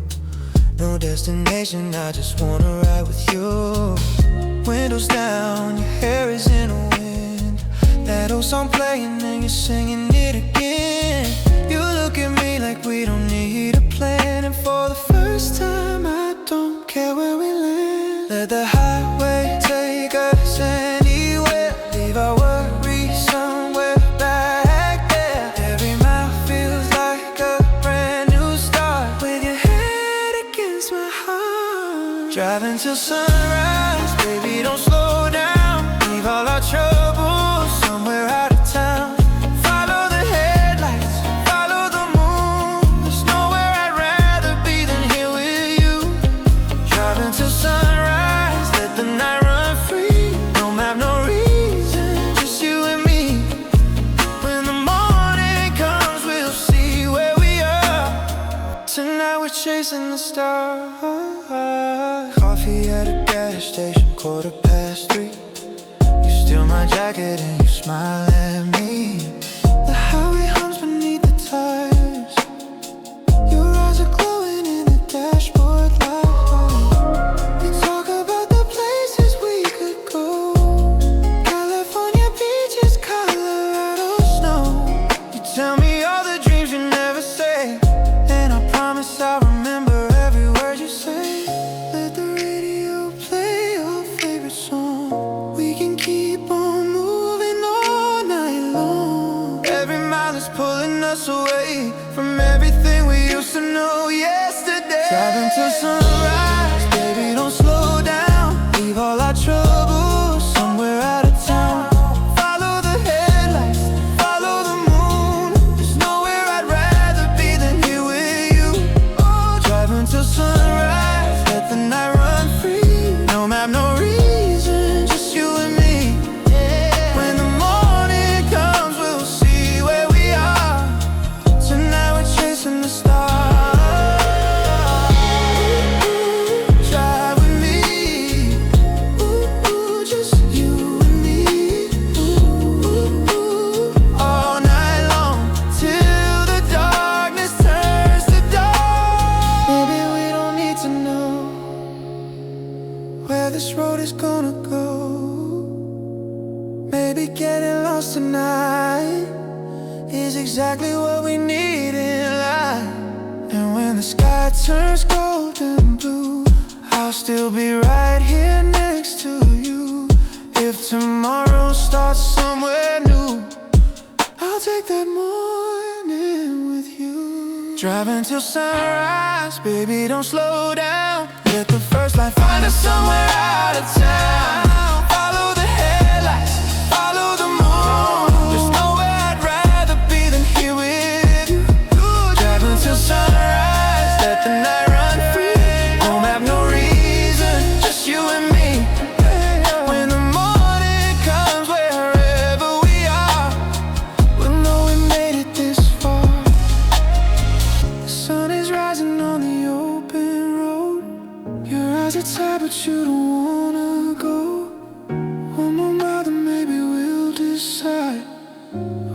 No destination, I just wanna ride with you. Windows down, your hair is in the wind. That old song playing and you're singing it again. You look at me like we don't need a plan, and for the first time I don't care where we land. Let the highway take us anywhere, leave our worries somewhere back there. Every mile feels like a brand new start, with your head against my heart. Driving till sunrise, baby, don't slow down. Leave all our troubles somewhere out of town. Follow the headlights, follow the moon. There's nowhere I'd rather be than here with you. Driving till sunrise, let the night run free. No map, no reason steal my jacket and you smile at me. The highway hums beneath the tires. Your eyes are glowing in the dashboard light. We talk about the places we could go. California beaches, Colorado snow. You tell me all the dreams you never say, and I promise I'll remember every word you say. Let the radio play your favorite song. We can keep on moving all night long. Every mile is pulling us away from everything we used to know yesterday. Driving till sunrise, baby, don't slow down. Leave all our troubles somewhere out of town. Follow the headlights, follow the moon. There's nowhere I'd rather be than here with you. Oh, driving till sunrise, let the night run free. No map, no reason, just you and me. When the morning comes, we'll see where we are. Tonight we're chasing the stars. Drive with me. Just you and me. All night long till the darkness turns to dawn. Maybe we don't need to know where this road is gonna go. Maybe getting lost tonight is exactly what we need in life. And when the sky turns golden blue, I'll still be right here next to you. If tomorrow starts somewhere new, I'll take that morning with you. Driving till sunrise, baby, don't slow down. Let the first light find us somewhere out of town. Follow the headlights, follow the moon. There's nowhere I'd rather be than here with you. Driving till sunrise, let the night run free. No map, no reason, just you and me. When the morning comes, wherever we are, we'll know we made it this far. The sun is rising on the open road. Your eyes are tired, but you don't wanna go. One more mile, then maybe we'll decide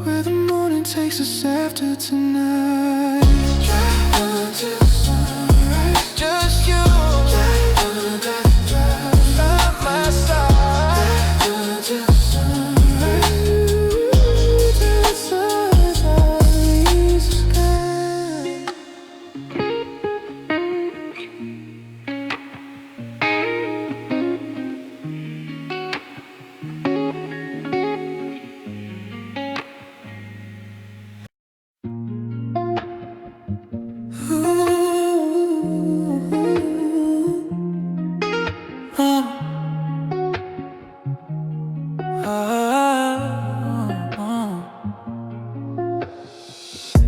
where the morning takes us after tonight. Driving till sunrise, just you by my side. Driving till sunrise, till the sunrise leaves the sky.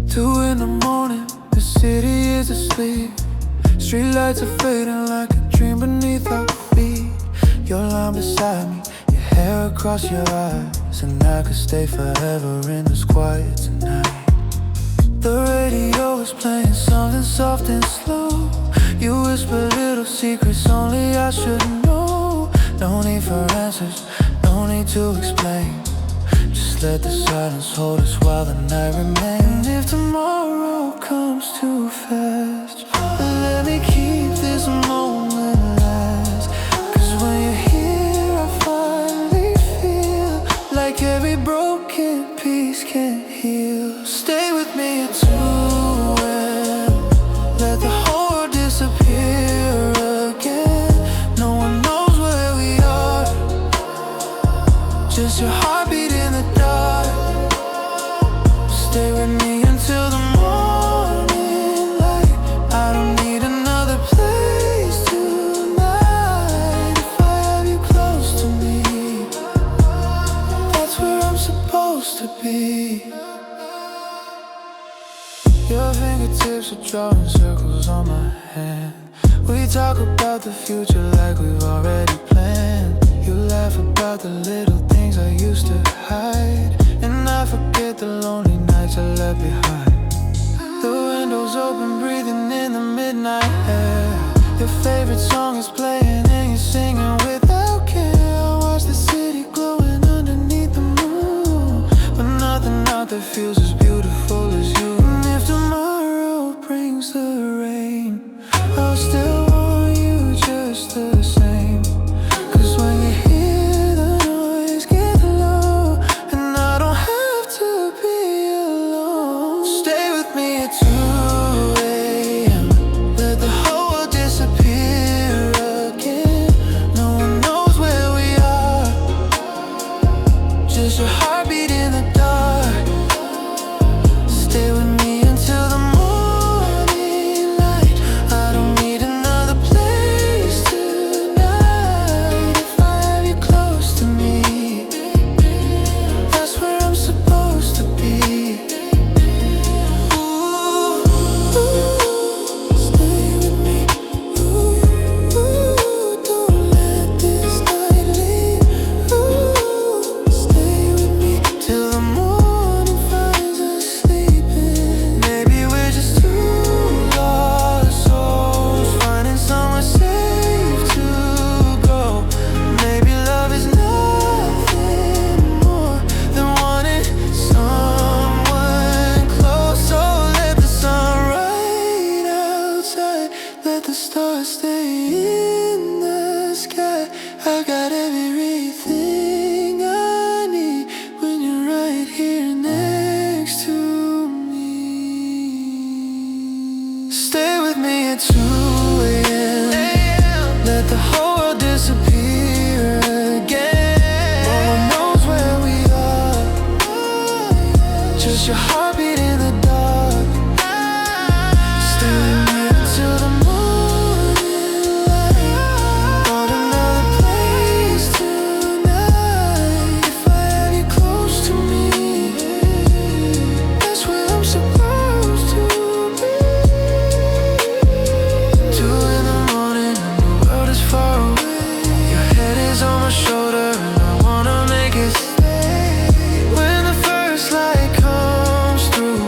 Two in the morning, the city is asleep. Streetlights are fading like a dream beneath our feet. Your line beside me, your hair across your eyes, and I could stay forever in this quiet tonight. The radio is playing something soft and slow. You whisper little secrets only I should know. No need for answers, no need to explain. Just let the silence hold us while the night remains. If tomorrow comes too fast, let me keep this moment last. Cause when you're here, I finally feel like every broken piece can heal. Stay with me at 2 a.m. Let the whole world disappear again. No one knows where we are, just your heartbeat in the dark. Stay with me until the morning light. I don't need another place tonight. If I have you close to me, that's where I'm supposed to be. Your fingertips are drawing circles on my hand. We talk about the future like we've already planned. You laugh about the little things I used to hide, and I forget the lonely nights I left behind. The windows open, breathing in the midnight air. Your favorite song is playing and you're singing without care. I watch the city glowing under feels as beautiful as you. And if tomorrow brings the rain, I'll still want you just the same. 'Cause when you hear the noise get low, and I don't have to be alone, stay with me at 2 a.m. Let the whole world disappear again. No one knows where we are, just your heartbeat in the dark. Stay with me until the morning light. I don't need another place tonight. If I have you close to me, that's where I'm supposed to be. Ooh, stay with me. Ooh, don't let this night leave. Ooh, stay with me till the morning finds us sleeping. Maybe we're just two lost souls finding somewhere safe to go. Maybe love is nothing more than wanting someone close. So let the sun right outside, let the stars stay in the sky. I got everything I need when you're right here next to me. Stay with me at 2 a.m. Let the whole world disappear again. No one knows where we are, just your heartbeat in the dark. Stay with me until the morning light. Got another place tonight. If I have you close to me, that's where I'm supposed to be. 2 in the morning and the world is far away. Your head is on my shoulder and I wanna make it stay. When the first light comes through,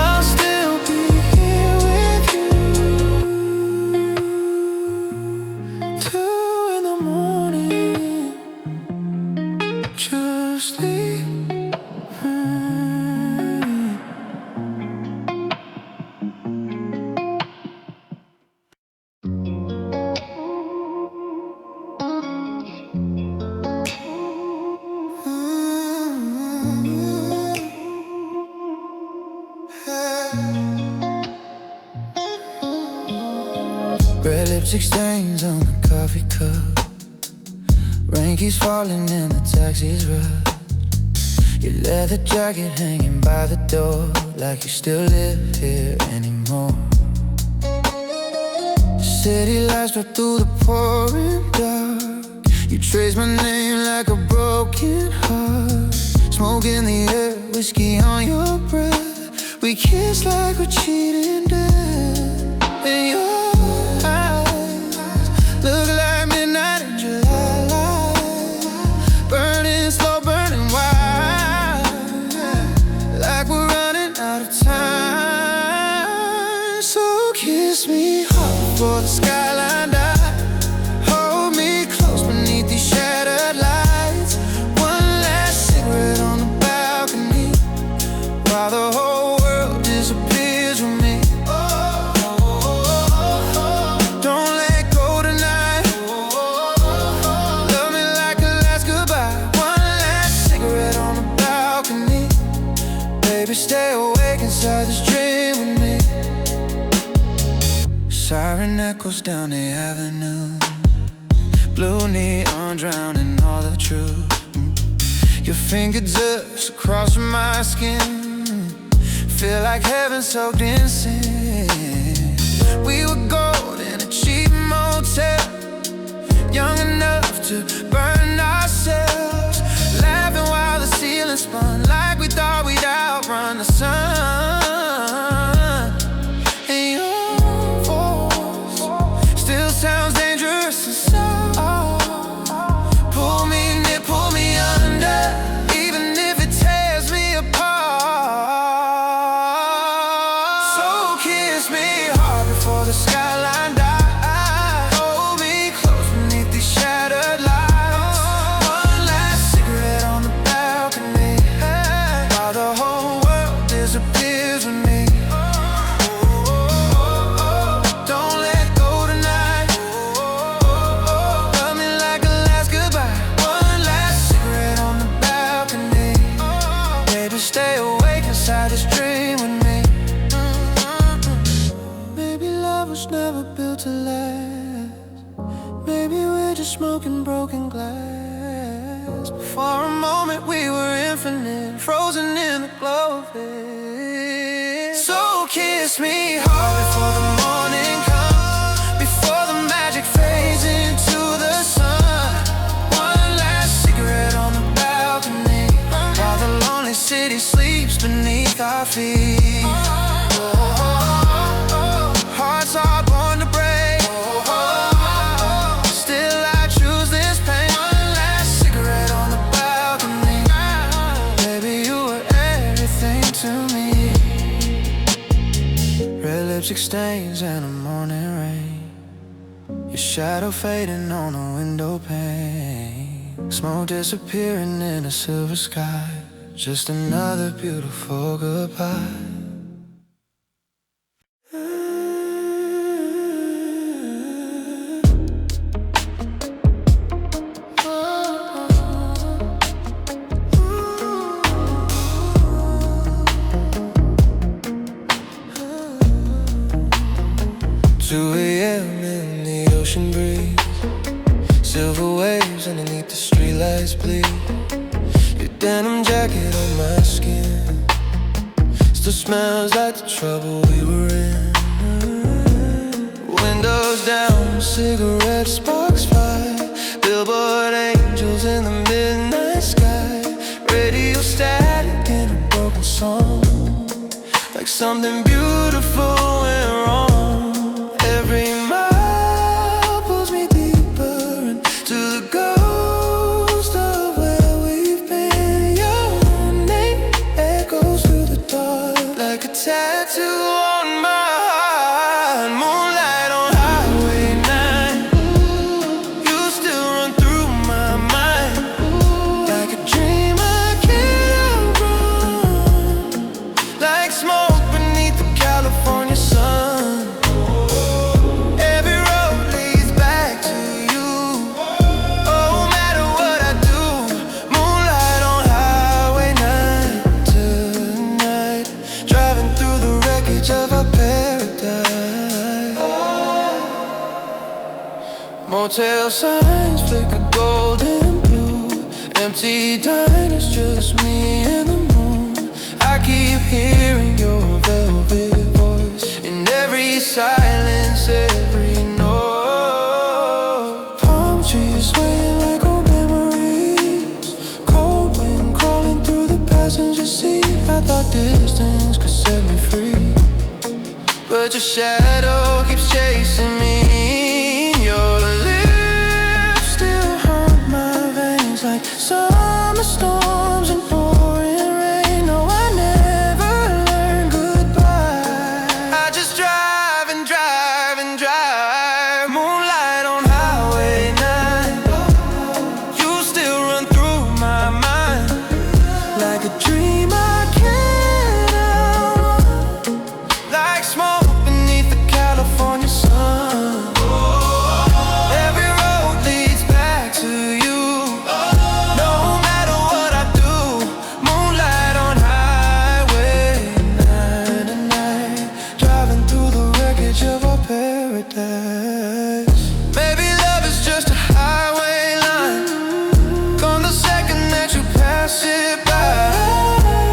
I'll still be here with you. 2 in the morning, just leave. Red lipstick stains on the coffee cup. Rain keeps falling in the taxi's rough. Your leather jacket hanging by the door, like you still live here anymore. City lights right through the pouring dark. You trace my name like a broken heart. Smoke in the air, whiskey on your breath. We kiss like we're cheating dead. And your eyes look like midnight in July, burning slow, burning wild, like we're running out of time. So kiss me hard before the skyline dies. Hold me close beneath these shattered lights. One last cigarette on the balcony, while the whole world disappears with me. Don't let go tonight. Love me like a last goodbye. One last cigarette on the balcony. Baby, stay awake inside this dream with me. Siren echoes down the avenue. Blue neon drowning all the truth. Your fingertips across my skin, feel like heaven soaked in sin. We were gold in a cheap motel, young enough to burn ourselves, laughing while the ceiling spun, like we thought we'd outrun the sun. And your voice still sounds dangerous and soft. Pull me near, pull me under, even if it tears me apart. So kiss me hard before the skyline dies. Hold me close beneath these shattered lights. One last moment we were infinite, frozen in the glow of it. So kiss me hard before the morning comes, before the magic fades into the sun. One last cigarette on the balcony, while the lonely city sleeps beneath our feet. Hearts are born to break, still I choose this pain. One last cigarette on the balcony, baby, you were everything to me. Red lipstick stains and a morning rain, your shadow fading on the window pane, smoke disappearing in a silver sky, just another beautiful goodbye. 2 a.m. in the ocean breeze, silver waves underneath the streetlights bleed. Your denim jacket on my skin still smells like the trouble we were in. Windows down, cigarette sparks fly, billboard angels in the midnight sky, radio static in a broken song, like something beautiful went wrong. Every mile pulls me deeper into the ghost of where we've been. Your name echoes through the dark like a tattoo on my heart. Moonlight on Highway 9, you still run through my mind like a dream I can't outrun, like smoke beneath the California sun. Of our paradise. Motel signs flicker golden blue, empty diners, just me and the moon. I keep hearing your velvet voice in every silence, every note. Palm trees swaying like old memories, cold wind crawling through the passenger seat. I thought distance could set me free, but your shadow keeps chasing me. Your lips still haunt my veins like summer storms and pouring rain. No, I never learned goodbye. I just drive and drive and drive. Moonlight on Highway 9, you still run through my mind like a dream I can't outrun, like smoke California sun. Every road leads back to you. No matter what I do, moonlight on Highway 9 at night, driving through the wreckage of our paradise. Maybe love is just a highway line, gone the second that you pass it by.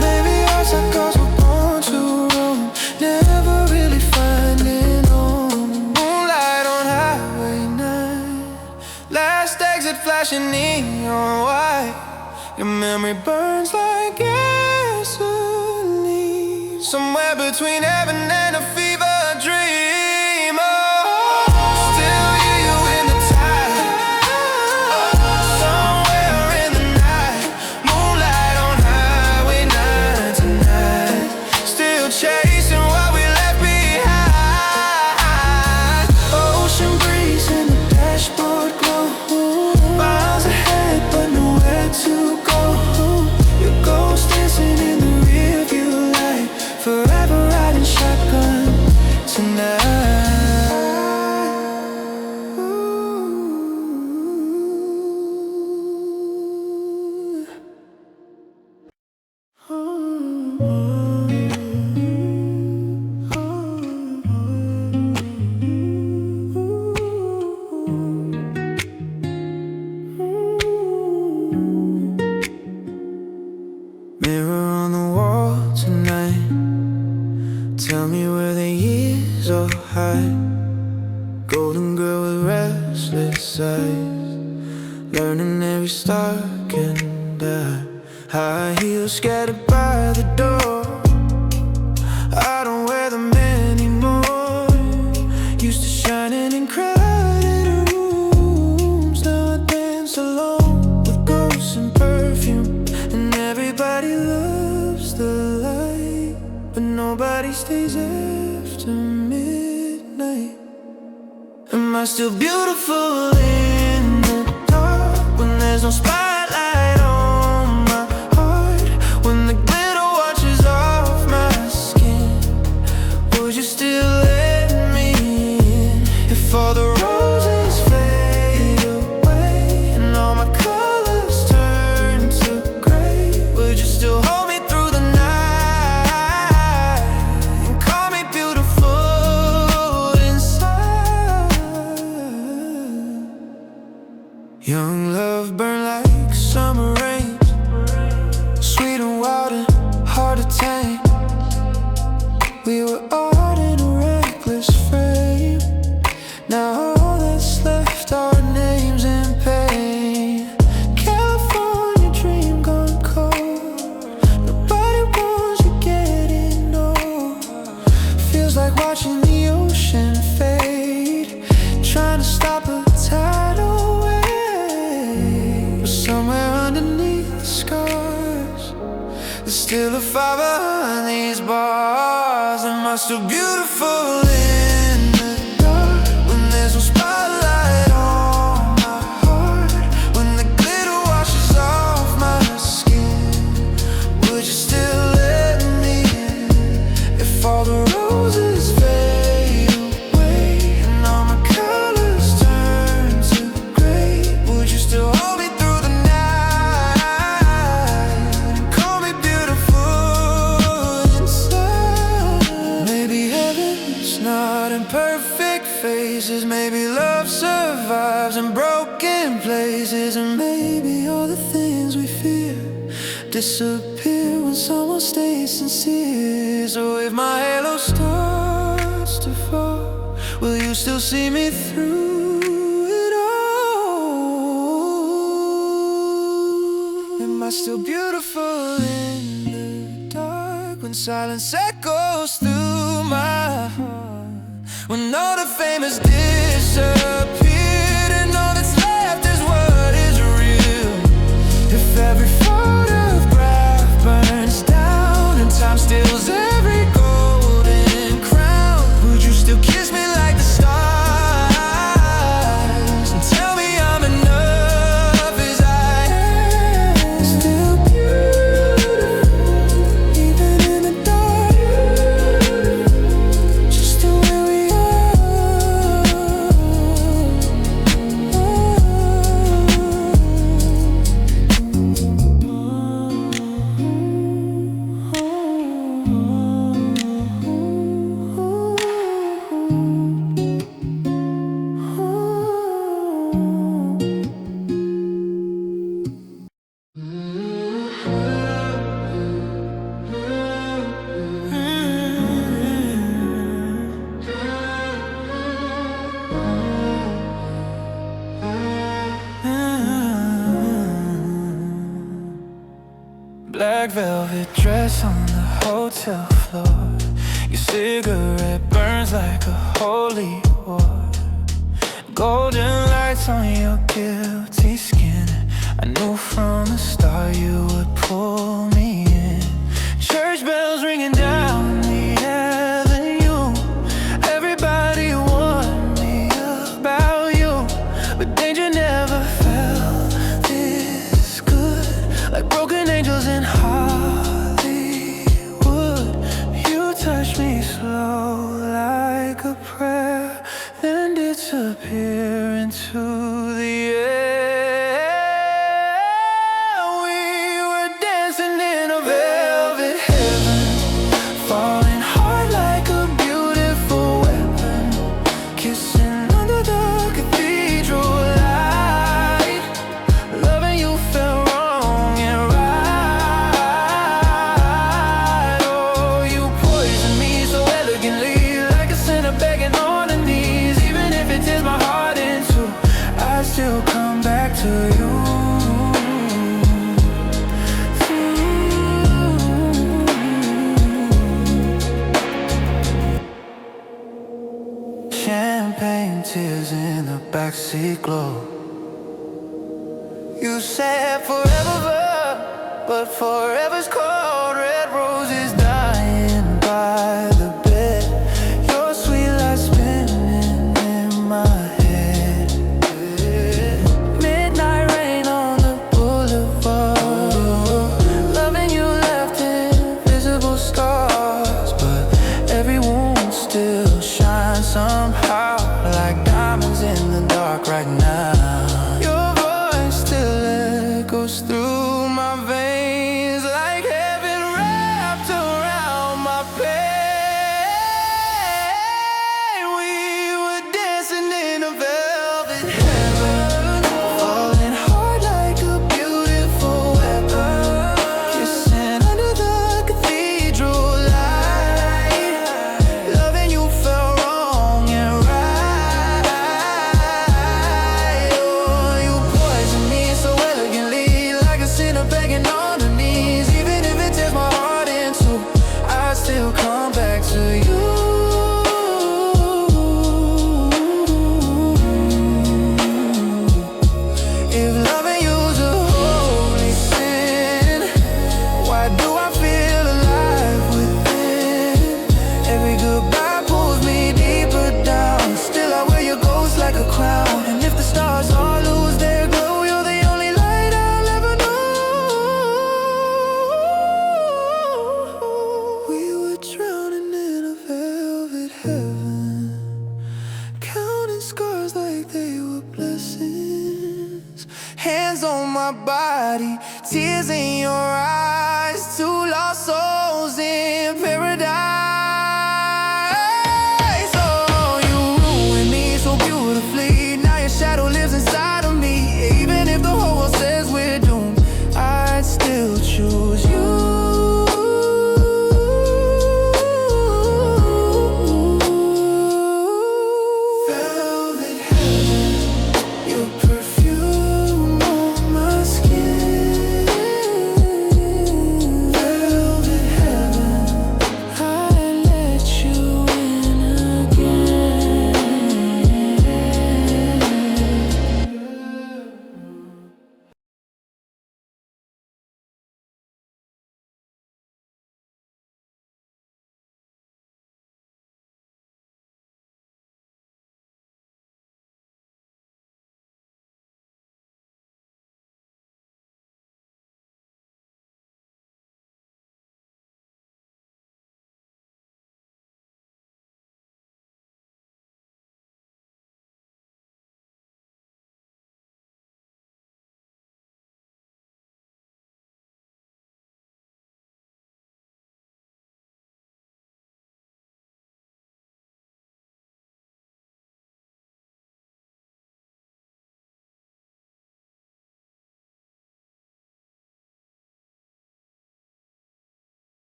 Maybe our cycles were born to roam, never really finding. Last exit flashing neon white, your memory burns like gasoline, somewhere between heaven and a fever dream. Oh, still hear you in the tide, somewhere in the night. Moonlight on Highway 9 tonight, still chasing what we left behind. Ocean breeze in the dashboard glow, miles ahead but nowhere to go. Your ghost dancing in the rearview light, forever riding shotgun. Mirror on the wall tonight, tell me where the years all hide. Golden girl with restless eyes, learning every star can die. High heels scattered by the door, I don't wear them anymore. Used to shining in crowded rooms, now I dance alone with ghosts and perfume. And everybody loves the light, but nobody stays after midnight. Am I still beautiful in the dark when there's no spotlight on my heart? When the glitter washes off my skin, would you still let me in? If all the roses fade away and all my colors turn to gray, would you still hold me through the night and call me beautiful inside? Young love burned like summer rain, sweet and wild and hard to tame. We were art in a reckless frame, now all that's left are names and pain. California dream gone cold, nobody wants to get in, no. Feels like watching the ocean fade, trying to stop a tidal wave. But somewhere underneath the scars, there's still a fire behind these bars. Am I still beautiful in the dark when there's no spotlight on my heart? When the glitter washes off my skin, would you still let me in? If all the roses fade away and all my colors turn to gray, would you still hold me through the night and call me beautiful inside? Maybe heaven's not in perfect faces, maybe love survives in broken places, and maybe all the things we fear disappear when someone stays sincere. So if my halo starts to fall, will you still see me through it all? Am I still beautiful in the dark when silence echoes through my heart? When all the fame has disappeared and all that's left is what is real. If every photograph burns down and time steals every golden crown, would you still kiss me like the stars and tell me I'm enough as I am? Still beautiful even in the dark, just the way we are. Black velvet dress on the hotel floor, your cigarette burns like a holy war. Golden lights on your guilty skin, I knew from the start you would pull me in. Church bells ringing down the avenue, everybody warned me about you, but danger never felt this good, like broken angels in Hollywood. You touched me slow like a prayer, then disappear into the air. We were dancing in a velvet heaven, falling hard like a beautiful weapon, kissing under the cathedral light. Loving you felt wrong and right. see glow. You said forever, but forever's cold.